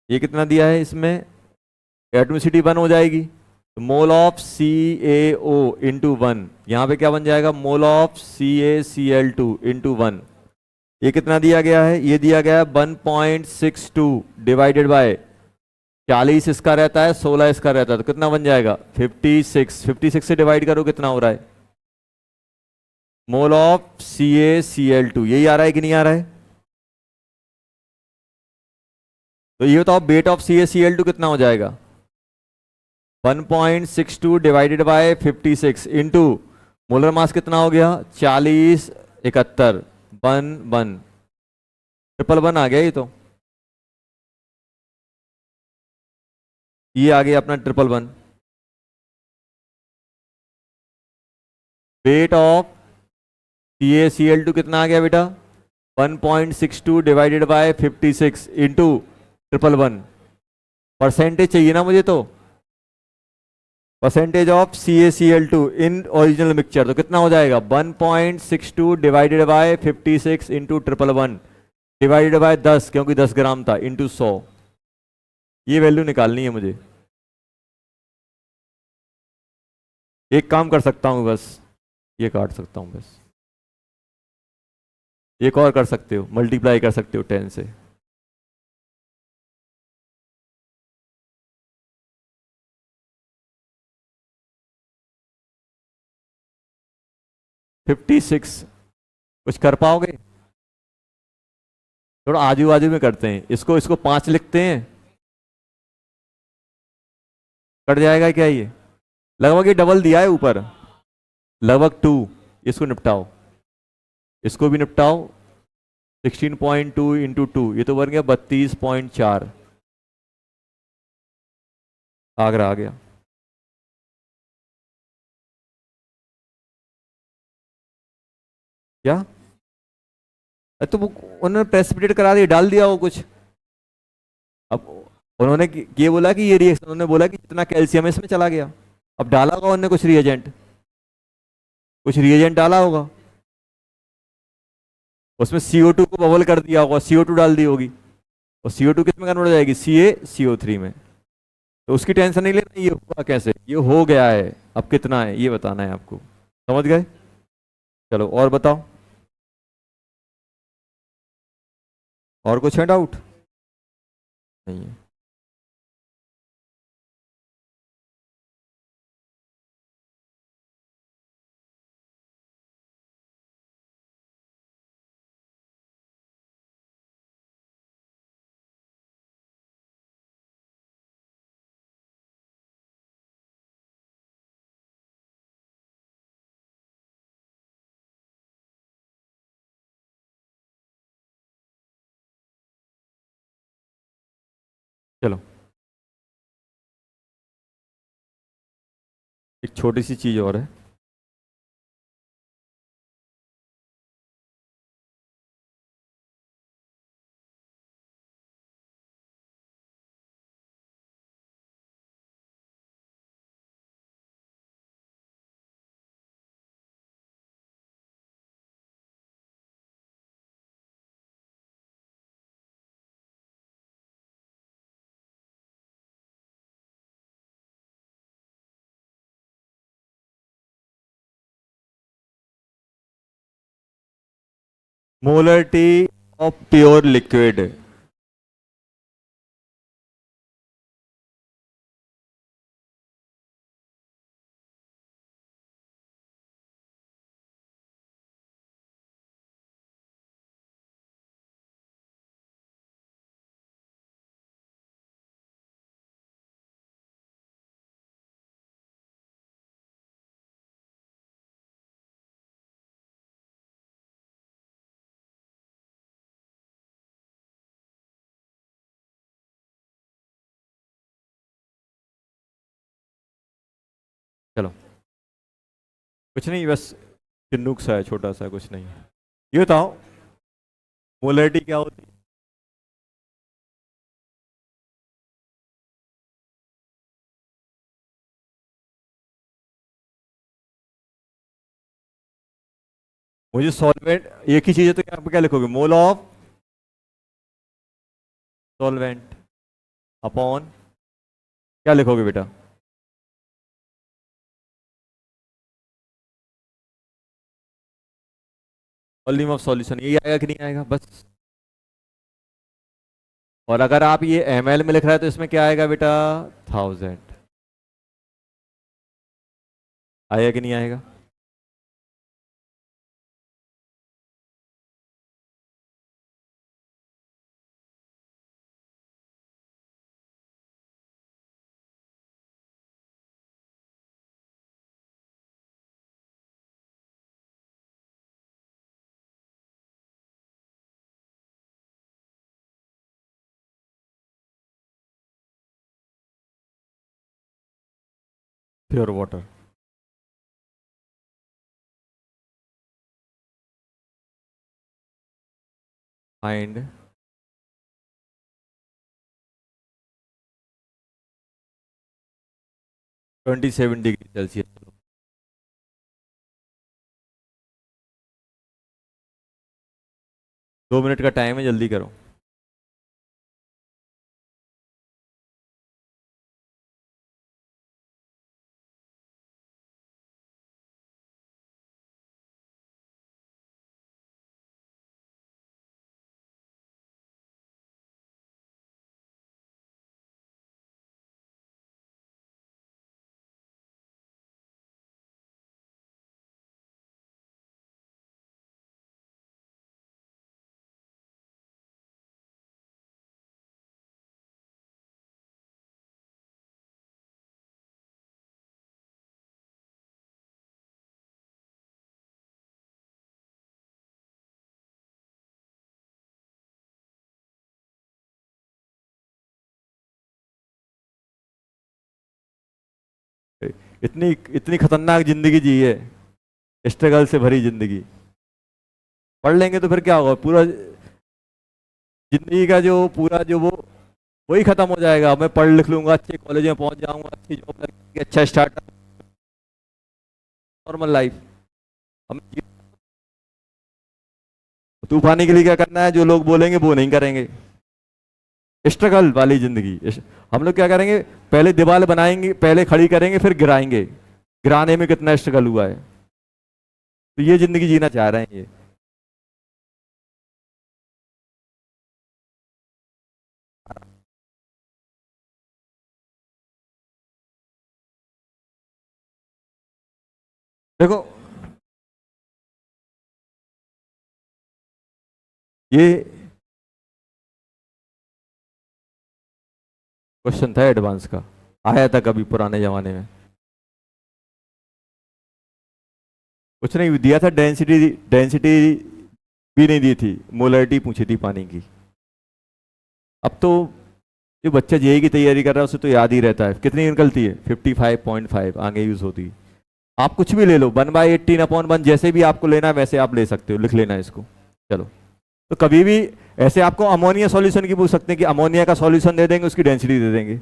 ये कितना दिया है? इसमें एटॉमिसिटी 1 हो जाएगी। तो मोल ऑफ CaO इंटू 1, यहां पे क्या बन जाएगा? Mole of CaCl2 into 1। ये कितना दिया गया है? ये दिया गया है 1.62 डिवाइडेड बाय 40 इसका रहता है, 16 इसका रहता है, तो कितना बन जाएगा? 56। 56 से डिवाइड करो, कितना हो रहा है? मोल ऑफ CaCl2, यही आ रहा है कि नहीं आ रहा है? तो ये बताओ वेट ऑफ CaCl2 कितना हो जाएगा? 1.62 divided by 56 into molar mass कितना हो गया? 40, 71, 1 ट्रिपल 1 आ गया। ये आ गया अपना 111। वेट ऑफ CaCl2 कितना आ गया बेटा? 1.62 डिवाइडेड बाय 56 इंटू 111। परसेंटेज चाहिए ना मुझे, तो percentage of CaCl2 in original mixture, तो कितना हो जाएगा? 1.62 divided by 56 into 111 divided by 10, क्योंकि 10 ग्राम था, इंटू 100। ये वैल्यू निकालनी है मुझे। एक काम कर सकता हूँ बस, ये काट सकता हूँ बस। एक और कर सकते हो, मल्टीप्लाई कर सकते हो 10 से। Fifty six. कुछ कर पाओगे? थोड़ा आजू बाजू में करते हैं इसको, इसको 5 लिखते हैं। कट जाएगा क्या ये? लगभग ये डबल दिया है ऊपर, लगभग 2। इसको निपटाओ, इसको भी निपटाओ। 16.2 इंटू 2, ये तो बन गया 32.4। आगरा आ गया। क्या? अरे तो वो उन्होंने प्रेसिपिटेट करा दिया, डाल दिया वो कुछ। अब उन्होंने ये बोला कि ये रिएक्शन, उन्होंने बोला कि जितना कैल्शियम है इसमें चला गया। अब डाला होगा उन्होंने कुछ रिएजेंट, कुछ रिएजेंट डाला होगा। उसमें CO2 को बबल कर दिया होगा, CO2 डाल दी होगी, और CO2 किस में कन्वर्ट हो जाएगी? CaCO3 में। तो उसकी टेंशन नहीं लेना, ये हुआ कैसे, ये हो गया है, अब कितना है ये बताना है आपको। समझ गए? चलो और बताओ, और कुछ है डाउट? नहीं है। चलो एक छोटी सी चीज और है। Molarity of pure liquid. चलो कुछ नहीं, बस चिन्नुक सा है, छोटा सा, कुछ नहीं। ये बताओ मोलरिटी क्या होती है? मुझे सॉल्वेंट, एक ही चीज है तो यहाँ पे क्या लिखोगे? मोल ऑफ सॉल्वेंट अपॉन, क्या लिखोगे बेटा? वॉल्यूम ऑफ सॉल्यूशन, यही आएगा कि नहीं आएगा? बस। और अगर आप ये ml में लिख रहा है तो इसमें क्या आएगा बेटा? 1000। आएगा कि नहीं आएगा? Pure water. Find 27 degree Celsius. 2 minute का टाइम है, जल्दी करो। इतनी इतनी खतरनाक जिंदगी जी है, स्ट्रगल से भरी जिंदगी। पढ़ लेंगे तो फिर क्या होगा, पूरा जिंदगी का जो पूरा जो वो वही खत्म हो जाएगा। मैं पढ़ लिख लूंगा, अच्छे कॉलेज में पहुंच जाऊंगा, अच्छी जॉब लगेगी, अच्छा स्टार्टअप, नॉर्मल लाइफ। हम तूफानी के लिए क्या करना है, जो लोग बोलेंगे वो नहीं करेंगे। स्ट्रगल वाली जिंदगी। हम लोग क्या करेंगे, पहले दीवार बनाएंगे, पहले खड़ी करेंगे, फिर गिराएंगे। गिराने में कितना स्ट्रगल हुआ है, तो ये जिंदगी जीना चाह रहे हैं ये। देखो ये क्वेश्चन था एडवांस का, आया था कभी पुराने जमाने में। कुछ नहीं दिया था, डेंसिटी डेंसिटी भी नहीं दी थी, मोलरिटी पूछी थी पानी की। अब तो जो बच्चा जेईई की तैयारी कर रहा है उसे तो याद ही रहता है, कितनी निकलती है 55.5 आगे यूज होती है। आप कुछ भी ले लो, 1/18/1, जैसे भी आपको लेना है वैसे आप ले सकते हो, लिख लेना है इसको। चलो, तो कभी भी ऐसे आपको अमोनिया सॉल्यूशन की पूछ सकते हैं कि अमोनिया का सॉल्यूशन दे देंगे, उसकी डेंसिटी दे देंगे।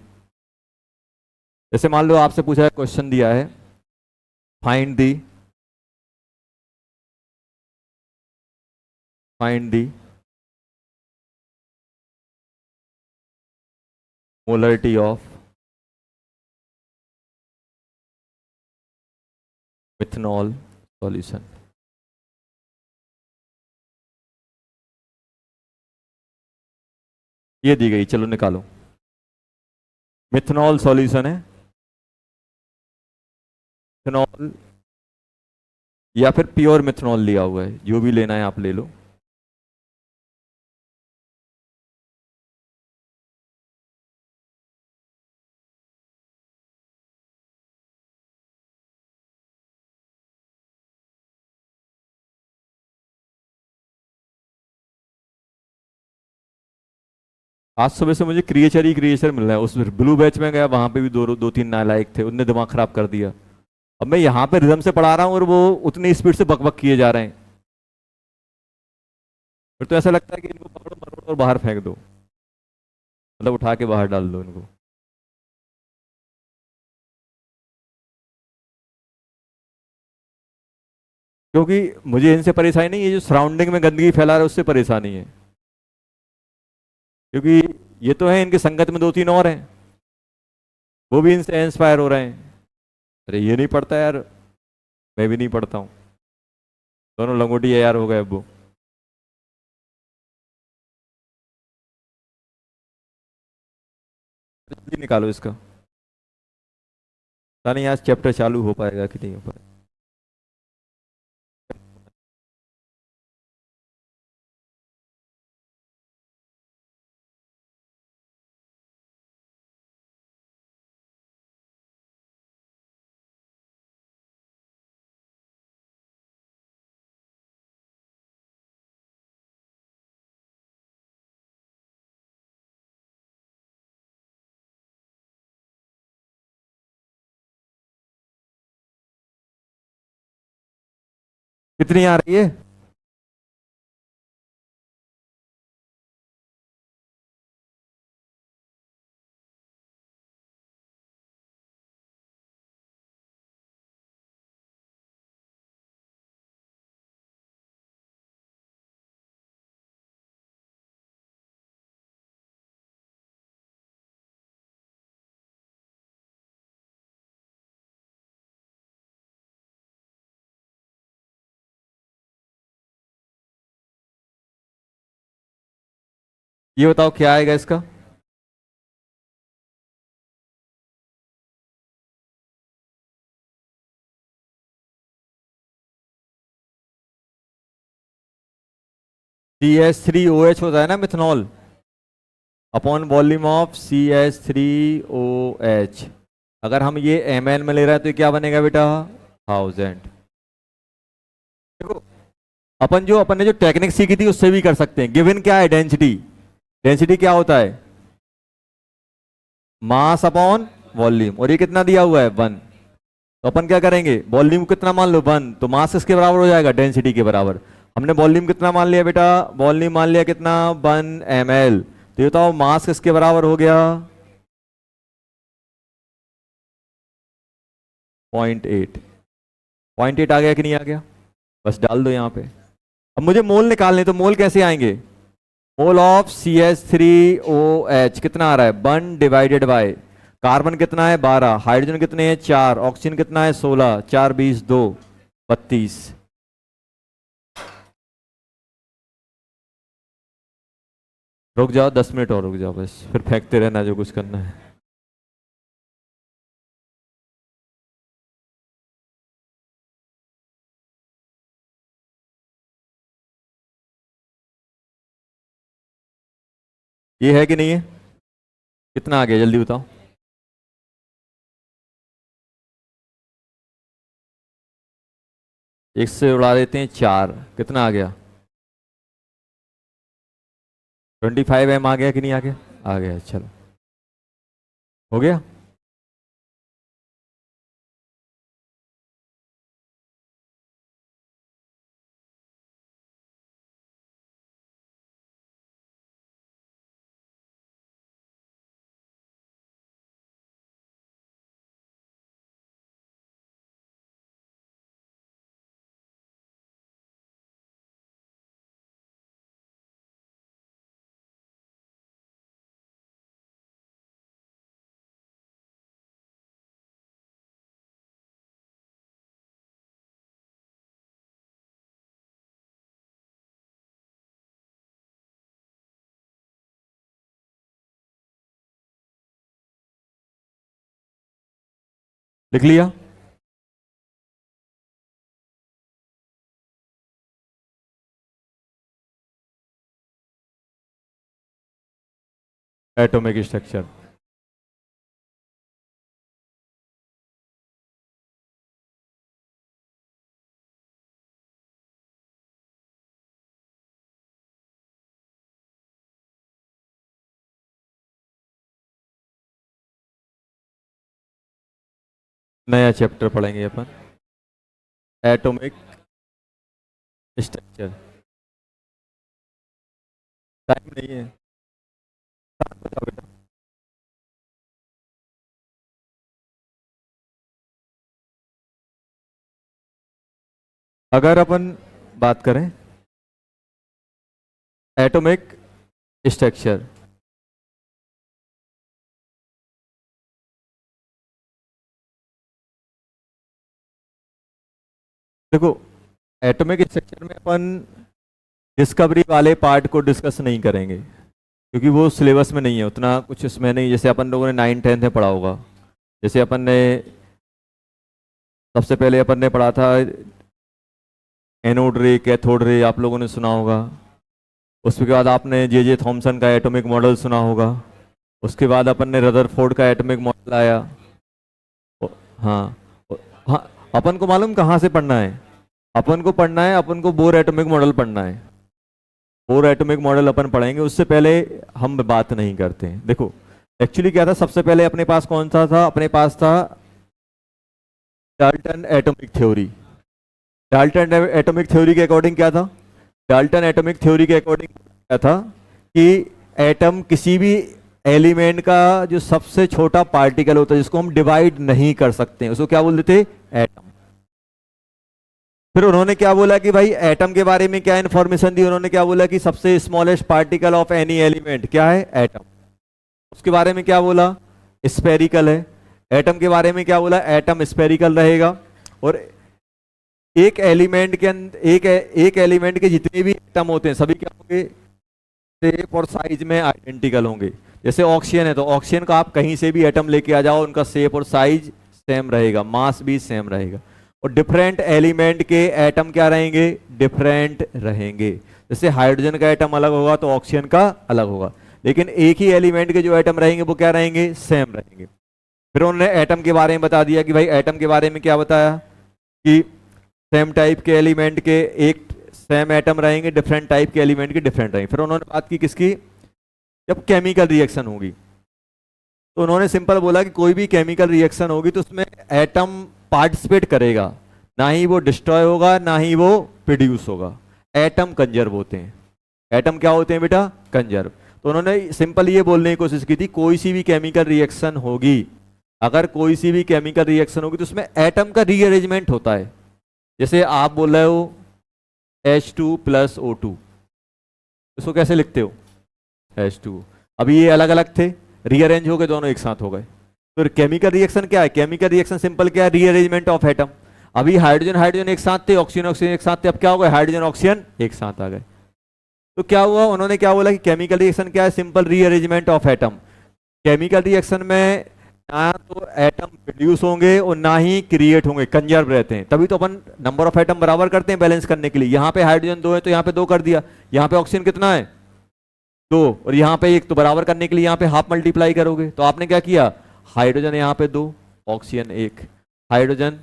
जैसे मान लो आपसे पूछा है, क्वेश्चन दिया है, find the molarity of methanol solution. ये दी गई, चलो निकालो। मिथनॉल सॉल्यूशन है, मिथनॉल या फिर प्योर मिथनॉल लिया हुआ है, जो भी लेना है आप ले लो। आज सुबह से मुझे क्रिएचर ही क्रिएचर मिल रहा है। उस ब्लू बैच में गया, वहां पे भी दो तीन नालायक थे, उनने दिमाग खराब कर दिया। अब मैं यहाँ पे रिदम से पढ़ा रहा हूँ और वो उतनी स्पीड से बकबक किए जा रहे हैं। फिर तो ऐसा लगता है कि इनको पकड़ो मरोड़ो और बाहर फेंक दो, मतलब उठा के बाहर डाल दो इनको। क्योंकि मुझे इनसे परेशानी नहीं है, जो सराउंडिंग में गंदगी फैला रहा है उससे परेशानी है। क्योंकि ये तो है, इनकी संगत में दो तीन और हैं, वो भी इनसे इंस्पायर हो रहे हैं। अरे ये नहीं पढ़ता यार, मैं भी नहीं पढ़ता हूँ, दोनों लंगोटिया यार हो गए अब वो। जल्दी निकालो इसका, पता नहीं आज चैप्टर चालू हो पाएगा कि नहीं हो पाएगा। कितनी आ रही है? ये बताओ क्या आएगा इसका। CH3OH होता है ना methanol, upon volume of CH3OH। अगर हम ये ml में ले रहे हैं तो क्या बनेगा बेटा, 1000। देखो, अपन ने जो टेक्निक सीखी थी उससे भी कर सकते हैं। गिवन क्या है, डेंसिटी। डेंसिटी क्या होता है, मास अपॉन वॉल्यूम, और ये कितना दिया हुआ है 1। तो अपन क्या करेंगे, वॉल्यूम कितना मान लो 1, तो मास किसके बराबर हो जाएगा, डेंसिटी के बराबर। हमने वॉल्यूम कितना मान लिया बेटा, वॉल्यूम मान लिया कितना 1 ml। तो ये बताओ मास किसके बराबर हो गया 0.8। 0.8 आ गया कि नहीं आ गया, बस डाल दो यहाँ पे। अब मुझे मोल निकालने, तो मोल कैसे आएंगे, मोल ऑफ CH3OH कितना आ रहा है 1 डिवाइडेड बाय कार्बन कितना है 12, हाइड्रोजन कितने हैं 4, ऑक्सीजन कितना है 16, 4 20 2 32। रुक जाओ 10 मिनट और रुक जाओ, बस फिर फेंकते रहना जो कुछ करना है। ये है कि नहीं है, कितना आ गया जल्दी बताओ। एक से उड़ा देते हैं 4, कितना आ गया 25 m आ गया कि नहीं आ गया, आ गया। चलो हो गया। लिख लिया, एटॉमिक स्ट्रक्चर। नया चैप्टर पढ़ेंगे अपन, एटॉमिक स्ट्रक्चर। टाइम नहीं है, बताओ बेटा। अगर अपन बात करें एटॉमिक स्ट्रक्चर, देखो एटॉमिक स्ट्रक्चर में अपन डिस्कवरी वाले पार्ट को डिस्कस नहीं करेंगे, क्योंकि वो सिलेबस में नहीं है उतना कुछ, इसमें नहीं। जैसे अपन लोगों ने 9 10th में पढ़ा होगा, जैसे अपन ने सबसे पहले अपन ने पढ़ा था एनोड रे कैथोड रे, आप लोगों ने सुना होगा। उसके बाद आपने जे थॉमसन का एटॉमिक मॉडल सुना होगा। उसके बाद अपन ने रदरफोर्ड का एटॉमिक मॉडल आया। हाँ हाँ, अपन को मालूम कहाँ से पढ़ना है, अपन को पढ़ना है, अपन को बोर एटॉमिक मॉडल पढ़ना है। बोर एटॉमिक मॉडल अपन पढ़ेंगे, उससे पहले हम बात नहीं करते हैं। देखो एक्चुअली क्या था, सबसे पहले अपने पास कौन सा था, अपने पास था Dalton atomic theory. Dalton atomic theory के अकॉर्डिंग क्या था, डाल्टन एटॉमिक थ्योरी के अकॉर्डिंग क्या था कि एटम किसी भी एलिमेंट का जो सबसे छोटा पार्टिकल होता है, जिसको हम डिवाइड नहीं कर सकते, उसको क्या बोलते थे, एटम। फिर उन्होंने क्या बोला कि भाई एटम के बारे में क्या इंफॉर्मेशन दी, उन्होंने क्या बोला कि सबसे smallest particle of any element क्या है, एटम। उसके बारे में क्या बोला, स्फेरिकल है। एटम के बारे में क्या बोला, एटम स्फेरिकल रहेगा। और एक एलिमेंट के अंदर एक एलिमेंट के जितने भी एटम होते हैं सभी क्या होंगे, शेप और साइज में आइडेंटिकल होंगे। जैसे ऑक्सीजन है तो ऑक्सीजन का आप कहीं से भी एटम लेके आ जाओ, उनका शेप और साइज सेम रहेगा, मास भी सेम रहेगा। और डिफरेंट एलिमेंट के एटम क्या रहेंगे, डिफरेंट रहेंगे। जैसे हाइड्रोजन का एटम अलग होगा तो ऑक्सीजन का अलग होगा, लेकिन एक ही एलिमेंट के जो एटम रहेंगे वो क्या रहेंगे, सेम रहेंगे। फिर उन्होंने एटम के बारे में बता दिया कि भाई एटम के बारे में क्या बताया कि सेम टाइप के एलिमेंट के एक सेम एटम रहेंगे, डिफरेंट टाइप के एलिमेंट के डिफरेंट रहेंगे। फिर उन्होंने बात की किसकी, जब केमिकल रिएक्शन होगी, तो उन्होंने सिंपल बोला कि कोई भी केमिकल रिएक्शन होगी तो उसमें एटम पार्टिसिपेट करेगा, ना ही वो डिस्ट्रॉय होगा, ना ही वो प्रोड्यूस होगा। एटम कंजर्व होते हैं। एटम क्या होते हैं बेटा? कंजर्व। तो उन्होंने सिंपल ये बोलने की कोशिश की थी, कोई सी भी केमिकल रिएक्शन होगी, अगर कोई सी भी केमिकल रिएक्शन होगी तो उसमें एटम का रीअरेंजमेंट होता है। जैसे आप बोल रहे हो H2 प्लस O2, इसको कैसे लिखते हो? H2। अभी ये अलग अलग थे, रीअरेंज हो गए, दोनों एक साथ हो गए। तो केमिकल रिएक्शन क्या है? केमिकल रिएक्शन सिंपल क्या है? Rearrangement of atom. अभी हाइड्रोजन हाइड्रोजन एक साथ थे, ऑक्सीजन ऑक्सीजन एक साथ थे, अब क्या हो गए? हाइड्रोजन ऑक्सीजन एक साथ आ गए। तो क्या हुआ? उन्होंने क्या बोला कि केमिकल रिएक्शन क्या है? Simple rearrangement of atom. Chemical reaction में ना तो एटम प्रोड्यूस होंगे और ना ही क्रिएट होंगे, कंजर्व रहते हैं। तभी तो अपन नंबर ऑफ एटम बराबर करते हैं बैलेंस करने के लिए। यहाँ पे हाइड्रोजन 2 है तो यहाँ पे 2 कर दिया, यहाँ पे ऑक्सीजन कितना है? 2, और यहाँ पे 1, तो बराबर करने के लिए यहाँ पे हाफ मल्टीप्लाई करोगे। तो आपने क्या किया? हाइड्रोजन यहाँ पे 2, ऑक्सीजन 1, हाइड्रोजन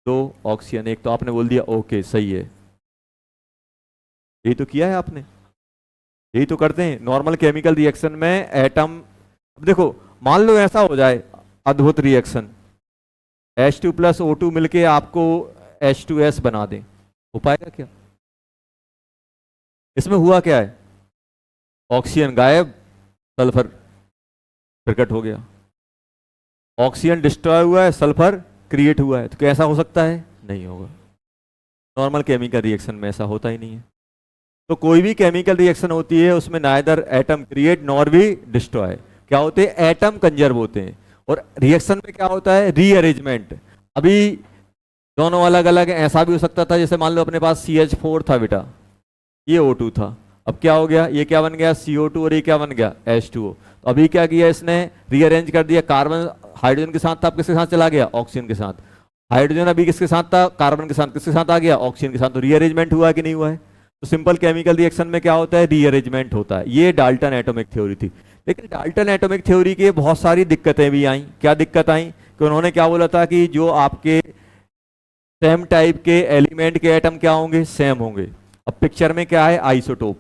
2, ऑक्सीजन 1, तो आपने बोल दिया ओके सही है। यही तो किया है आपने, यही तो करते हैं नॉर्मल केमिकल रिएक्शन में एटम। अब देखो, मान लो ऐसा हो जाए अद्भुत रिएक्शन, H2 प्लस O2 मिलके आपको H2S बना दें, हो पाएगा क्या? इसमें हुआ क्या है? ऑक्सीजन गायब, सल्फर प्रकट हो गया। ऑक्सीजन डिस्ट्रॉय हुआ है, सल्फर क्रिएट हुआ है। तो कैसा हो सकता है? नहीं होगा। नॉर्मल केमिकल रिएक्शन में ऐसा होता ही नहीं है। तो कोई भी केमिकल रिएक्शन होती है उसमें नाइदर एटम क्रिएट नॉर भी डिस्ट्रॉय। क्या होते हैं? एटम कंजर्व होते हैं। और रिएक्शन में क्या होता है? रीअरेंजमेंट। अभी दोनों अलग अलग हैं। ऐसा भी हो सकता था, जैसे मान लो अपने पास CH4 था बेटा, ये O2 था, अब क्या हो गया? ये क्या बन गया? CO2, और ये क्या बन गया? H2O। तो अभी क्या किया इसने? रीअरेंज कर दिया। कार्बन हाइड्रोजन के साथ था, अब किसके साथ चला गया? ऑक्सीजन के साथ। हाइड्रोजन अभी किसके साथ था? कार्बन के साथ। किसके साथ आ गया? ऑक्सीजन के साथ। तो रीअरेंजमेंट हुआ कि नहीं हुआ है? तो सिंपल केमिकल रिएक्शन में क्या होता है? रीअरेंजमेंट होता है। ये डाल्टन एटॉमिक थ्योरी थी। लेकिन डाल्टन एटॉमिक थ्योरी की बहुत सारी दिक्कतें भी आई। क्या दिक्कत आई? कि उन्होंने क्या बोला था कि जो आपके सेम टाइप के एलिमेंट के एटम क्या होंगे? सेम होंगे। अब पिक्चर में क्या है? आइसोटोप।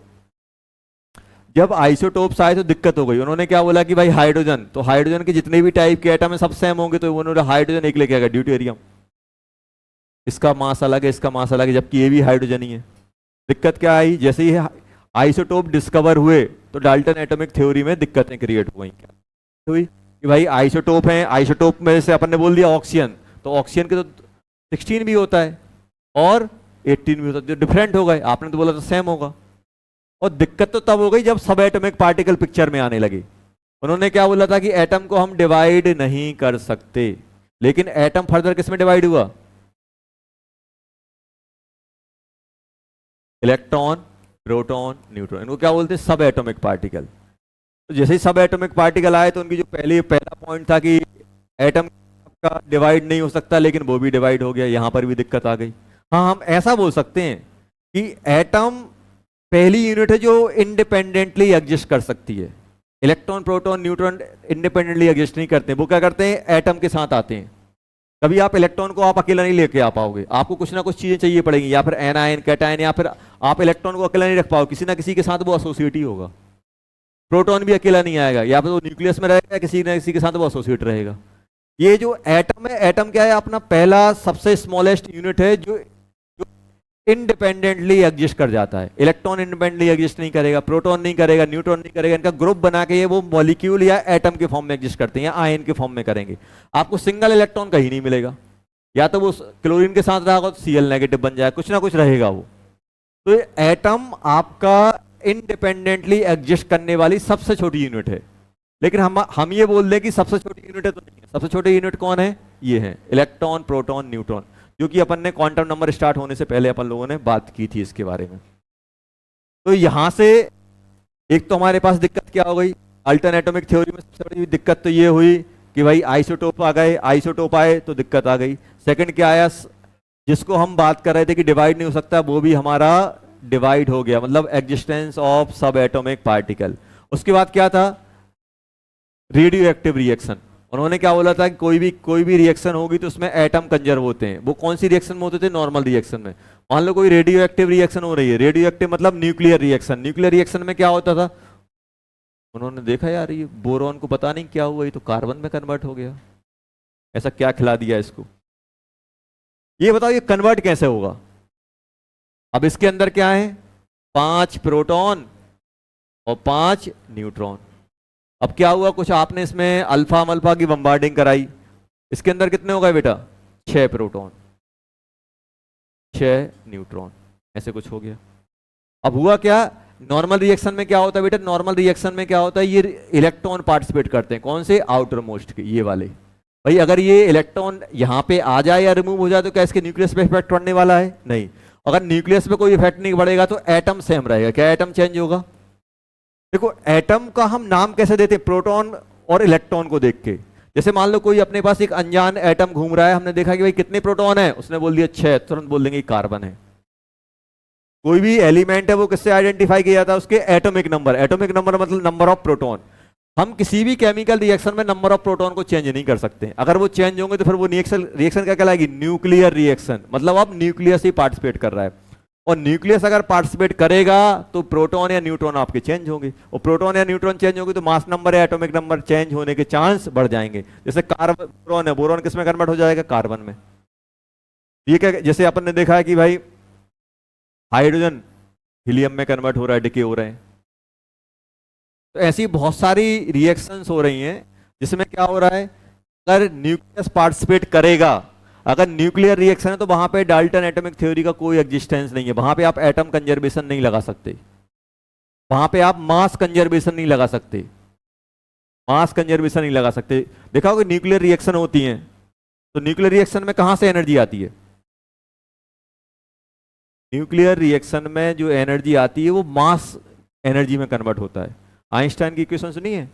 जब आइसोटोप्स आए तो दिक्कत हो गई। उन्होंने क्या बोला कि भाई हाइड्रोजन, तो हाइड्रोजन के जितने भी टाइप के एटम है सब सेम होंगे, तो उन्होंने हाइड्रोजन एक लेके आ गया, ड्यूटेरियम। इसका मास अलग है, इसका मास अलग है, जबकि ये भी हाइड्रोजन ही है। दिक्कत क्या आई? जैसे ही आइसोटोप डिस्कवर हुए तो डाल्टन एटॉमिक थ्योरी में दिक्कतें क्रिएट हो गई। क्या हुई? कि भाई आइसोटोप है, आइसोटोप में से अपन ने बोल दिया ऑक्सीजन, तो ऑक्सीजन के तो 16 भी होता है और 18 भी होता है, जो डिफरेंट हो गए। आपने तो बोला तो सेम होगा। और दिक्कत तो तब हो गई जब सब एटॉमिक पार्टिकल पिक्चर में आने लगे। उन्होंने क्या बोला था कि एटम को हम डिवाइड नहीं कर सकते, लेकिन एटम फर्दर किसमें डिवाइड हुआ? इलेक्ट्रॉन, प्रोटॉन, न्यूट्रॉन, इनको क्या बोलते हैं? सब एटॉमिक पार्टिकल। तो जैसे ही सब एटॉमिक पार्टिकल आए तो उनकी जो पहला पॉइंट था कि एटम का डिवाइड नहीं हो सकता, लेकिन वो भी डिवाइड हो गया। यहां पर भी दिक्कत आ गई। हाँ, हम ऐसा बोल सकते हैं कि एटम पहली यूनिट है जो इंडिपेंडेंटली एग्जिस्ट कर सकती है। Electron, proton, neutron independently exist नहीं करते, वो क्या करते हैं? एटम के साथ आते हैं। कभी आप इलेक्ट्रॉन को आप अकेला नहीं लेके आ पाओगे, आपको कुछ ना कुछ चीजें चाहिए पड़ेंगी, या फिर एनायन, कैटायन, या फिर आप इलेक्ट्रॉन को अकेला नहीं रख पाओ, किसी ना किसी के साथ वो एसोसिएट ही होगा। प्रोटॉन भी अकेला नहीं आएगा, या फिर वो न्यूक्लियस में रहेगा, किसी ना किसी के साथ वो एसोसिएट रहेगा। ये जो एटम है, एटम क्या है? अपना पहला सबसे स्मॉलेस्ट यूनिट है जो इंडिपेंडेंटली एग्जिस्ट कर जाता है। इलेक्ट्रॉन इंडिपेंडेंटली एग्जिस्ट नहीं करेगा, प्रोटॉन नहीं करेगा, न्यूट्रॉन नहीं करेगा। इनका ग्रुप बना के ये वो मॉलिक्यूल या एटम के फॉर्म में एग्जिस्ट करते हैं, या आयन के फॉर्म में करेंगे। आपको सिंगल इलेक्ट्रॉन कहीं नहीं मिलेगा, या तो वो क्लोरीन के साथ रहेगा तो Cl नेगेटिव बन जाए, कुछ ना कुछ रहेगा वो। तो ये एटम आपका इंडिपेंडेंटली एग्जिस्ट करने वाली सबसे छोटी यूनिट है। लेकिन हम ये बोल दें कि सबसे छोटी यूनिट है, तो नहीं है। सबसे छोटी यूनिट कौन है? ये है इलेक्ट्रॉन, प्रोटॉन, न्यूट्रॉन, जो कि अपन ने क्वांटम नंबर स्टार्ट होने से पहले अपन लोगों ने बात की थी इसके बारे में। तो यहां से एक तो हमारे पास दिक्कत क्या हो गई? अल्टरनेट एटॉमिक थ्योरी में सबसे बड़ी दिक्कत तो ये हुई कि भाई आइसोटोप आ गए, आइसोटोप आए तो दिक्कत आ गई। सेकंड क्या आया? जिसको हम बात कर रहे थे कि डिवाइड नहीं हो सकता, वो भी हमारा डिवाइड हो गया, मतलब एग्जिस्टेंस ऑफ सब एटॉमिक पार्टिकल। उसके बाद क्या था? Radio active reaction. उन्होंने क्या बोला था कि कोई भी रिएक्शन होगी तो उसमें एटम कंजर्व होते हैं। वो कौन सी रिएक्शन में होते थे? नॉर्मल रिएक्शन में। मान लो कोई रेडियो एक्टिव रिएक्शन हो रही है, रेडियो एक्टिव मतलब न्यूक्लियर रिएक्शन। न्यूक्लियर रिएक्शन में क्या होता था? उन्होंने देखा यार ये बोरॉन को पता नहीं क्या हुआ, ये तो कार्बन में कन्वर्ट हो गया, ऐसा क्या खिला दिया इसको। ये बताओ ये कन्वर्ट कैसे होगा? अब इसके अंदर क्या है? 5 प्रोटॉन और 5 न्यूट्रॉन। अब क्या हुआ, कुछ आपने इसमें अल्फा मल्फा की बम्बार्डिंग कराई, इसके अंदर कितने हो गए बेटा? 6 प्रोटॉन 6 न्यूट्रॉन, ऐसे कुछ हो गया। अब हुआ क्या, नॉर्मल रिएक्शन में क्या होता है बेटा? नॉर्मल रिएक्शन में क्या होता है, ये इलेक्ट्रॉन पार्टिसिपेट करते हैं, कौन से? आउटर मोस्ट के, ये वाले। भाई अगर ये इलेक्ट्रॉन यहाँ पे आ जाए या रिमूव हो जाए तो क्या इसके न्यूक्लियस पे इफेक्ट पड़ने वाला है? नहीं। अगर न्यूक्लियस पे कोई इफेक्ट नहीं पड़ेगा तो एटम सेम रहेगा। क्या एटम चेंज होगा? देखो एटम का हम नाम कैसे देते हैं? प्रोटॉन और इलेक्ट्रॉन को देख के। जैसे मान लो कोई अपने पास एक अनजान एटम घूम रहा है, हमने देखा कि भाई कितने प्रोटॉन है, उसने बोल दिया 6, तुरंत बोल देंगे कार्बन है। कोई भी एलिमेंट है वो किससे आइडेंटिफाई किया जाता है? उसके एटॉमिक नंबर। एटॉमिक नंबर मतलब नंबर ऑफ प्रोटॉन। हम किसी भी केमिकल रिएक्शन में नंबर ऑफ प्रोटॉन को चेंज नहीं कर सकते। अगर वो चेंज होंगे तो फिर वो रिएक्शन क्या कहलाएगी? Nuclear reaction. मतलब अब न्यूक्लियस ही पार्टिसिपेट कर रहा है, और न्यूक्लियस अगर पार्टिसिपेट करेगा तो प्रोटॉन या न्यूट्रॉन आपके चेंज होंगे, और प्रोटॉन या न्यूट्रॉन चेंज होंगे तो मास नंबर या एटॉमिक नंबर चेंज होने के चांस बढ़ जाएंगे। जैसे कार्बन बोरॉन है, बोरॉन किस में कन्वर्ट हो जाएगा? कार्बन में। ये क्या, जैसे अपन ने देखा है कि भाई हाइड्रोजन हीलियम में कन्वर्ट हो रहा है, डिके हो रहे हैं। तो ऐसी बहुत सारी रिएक्शंस हो रही हैं जिसमें क्या हो रहा है, अगर न्यूक्लियस पार्टिसिपेट करेगा, अगर न्यूक्लियर रिएक्शन है तो वहां पे डाल्टन एटॉमिक थ्योरी का कोई एग्जिस्टेंस नहीं है। वहां पे आप एटम कंजर्वेशन नहीं लगा सकते, वहां पे आप मास कंजर्वेशन नहीं लगा सकते, मास कंजर्वेशन नहीं लगा सकते। देखा होगा न्यूक्लियर रिएक्शन होती है तो न्यूक्लियर रिएक्शन में कहां से एनर्जी आती है? न्यूक्लियर रिएक्शन में जो एनर्जी आती है वो मास एनर्जी में कन्वर्ट होता है। आइंस्टाइन की इक्वेशन सुनी है,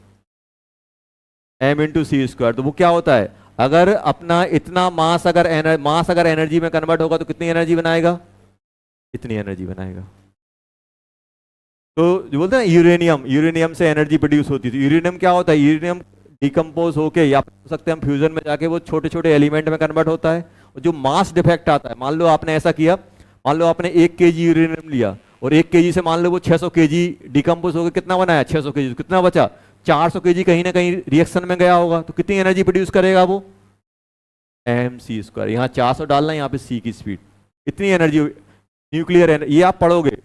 m/c²। तो वो क्या होता है, अगर अपना इतना मास अगर एनर्जी में कन्वर्ट होगा तो कितनी एनर्जी बनाएगा? इतनी एनर्जी बनाएगा। तो जो बोलते हैं यूरेनियम से एनर्जी प्रोड्यूस होती थी। यूरेनियम क्या होता है? यूरेनियम डिकम्पोज होके, या हो सकते हैं हम फ्यूजन में जाके वो छोटे छोटे एलिमेंट में कन्वर्ट होता है। और जो मास डिफेक्ट आता है, मान लो आपने ऐसा किया, मान लो आपने 1 kg यूरेनियम लिया और 1 kg से मान लो वो 600 kg डिकम्पोज होकर कितना बनाया? 600 kg। कितना बचा? 400 kg कहीं ना कहीं रिएक्शन में गया होगा, तो कितनी एनर्जी प्रोड्यूस करेगा वो? mc²। यहाँ 400 डालना, यहाँ पे c की स्पीड, इतनी एनर्जी न्यूक्लियर एनर्जी। ये आप पढ़ोगे,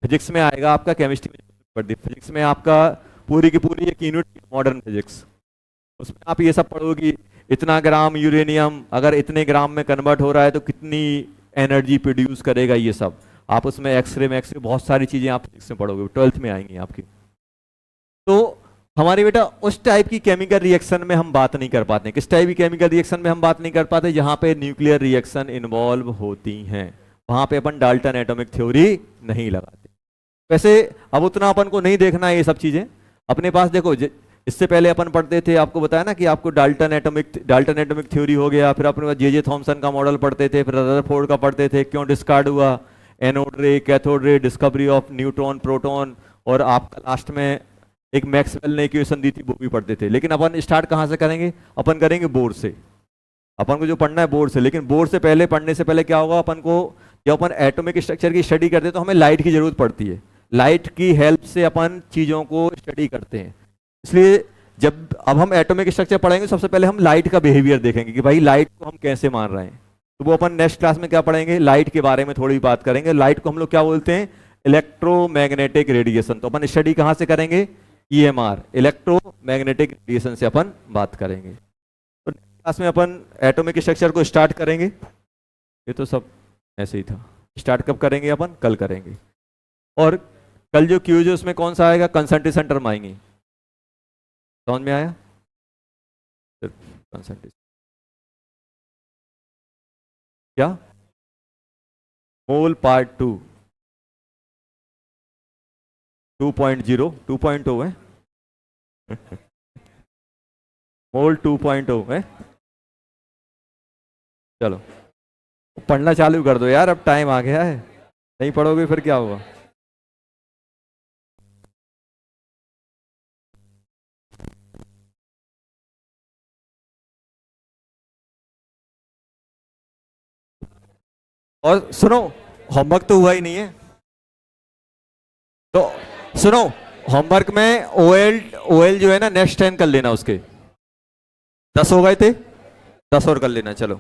फिजिक्स में आएगा आपका, केमिस्ट्री में पढ़ती, फिजिक्स में आपका पूरी की पूरी एक यूनिट मॉडर्न फिजिक्स, उसमें आप ये सब पढ़ोगे। इतना ग्राम यूरेनियम अगर इतने ग्राम में कन्वर्ट हो रहा है तो कितनी एनर्जी प्रोड्यूस करेगा, ये सब आप उसमें एक्सरे में बहुत सारी चीजें आप फिजिक्स में पढ़ोगे, 12th में आएंगी आपकी। तो हमारे बेटा उस टाइप की केमिकल रिएक्शन में हम बात नहीं कर पाते। किस टाइप की केमिकल रिएक्शन में हम बात नहीं कर पाते? जहां पे न्यूक्लियर रिएक्शन इन्वॉल्व होती हैं, वहां पे अपन डाल्टन एटॉमिक थ्योरी नहीं लगाते। वैसे अब उतना अपन को नहीं देखना है ये सब चीजें। अपने पास देखो, इससे पहले अपन पढ़ते थे, आपको बताया ना कि आपको डाल्टन एटॉमिक थ्योरी हो गया, फिर अपने पास जे थॉमसन का मॉडल पढ़ते थे, फिर रदरफोर्ड का पढ़ते थे, क्यों डिस्कार्ड हुआ, एनोड रे, cathode ray, discovery of neutron proton, और आपका लास्ट में एक मैक्सवेल ने इक्वेशन दी थी, वो भी पढ़ते थे। लेकिन अपन स्टार्ट कहाँ से करेंगे? अपन करेंगे बोर्ड से। अपन को जो पढ़ना है बोर्ड से, लेकिन बोर्ड से पहले, पढ़ने से पहले क्या होगा, अपन को जब अपन एटॉमिक स्ट्रक्चर की स्टडी करते हैं तो हमें लाइट की जरूरत पड़ती है। लाइट की हेल्प से अपन चीजों को स्टडी करते हैं। इसलिए जब अब हम एटॉमिक स्ट्रक्चर पढ़ेंगे सबसे पहले हम लाइट का बिहेवियर देखेंगे कि भाई लाइट को हम कैसे मान रहे हैं। तो वो अपन नेक्स्ट क्लास में क्या पढ़ेंगे, लाइट के बारे में थोड़ी बात करेंगे। लाइट को हम लोग क्या बोलते हैं? Electromagnetic radiation. तो अपन स्टडी कहाँ से करेंगे? EMR, इलेक्ट्रोमैग्नेटिक रेडिएशन से अपन बात करेंगे। तो नेक्स्ट क्लास में अपन एटॉमिक स्ट्रक्चर को स्टार्ट करेंगे। ये तो सब ऐसे ही था। स्टार्ट कब करेंगे? अपन कल करेंगे। और कल जो क्यूज है उसमें कौन सा आएगा? कंसंट्रेशन टर्म आएंगी। समझ में आया? सिर्फ कंसंट्रेशन क्या? मोल पार्ट 2 2.0 2.0 है मोल 2.0 है। चलो पढ़ना चालू कर दो यार, अब टाइम आ गया है। नहीं पढ़ोगे फिर क्या होगा? और सुनो, होमवर्क तो हुआ ही नहीं है, तो सुनो, होमवर्क में ओएल जो है ना नेक्स्ट टाइम कर लेना। उसके 10 हो गए थे, 10 और कर लेना। चलो।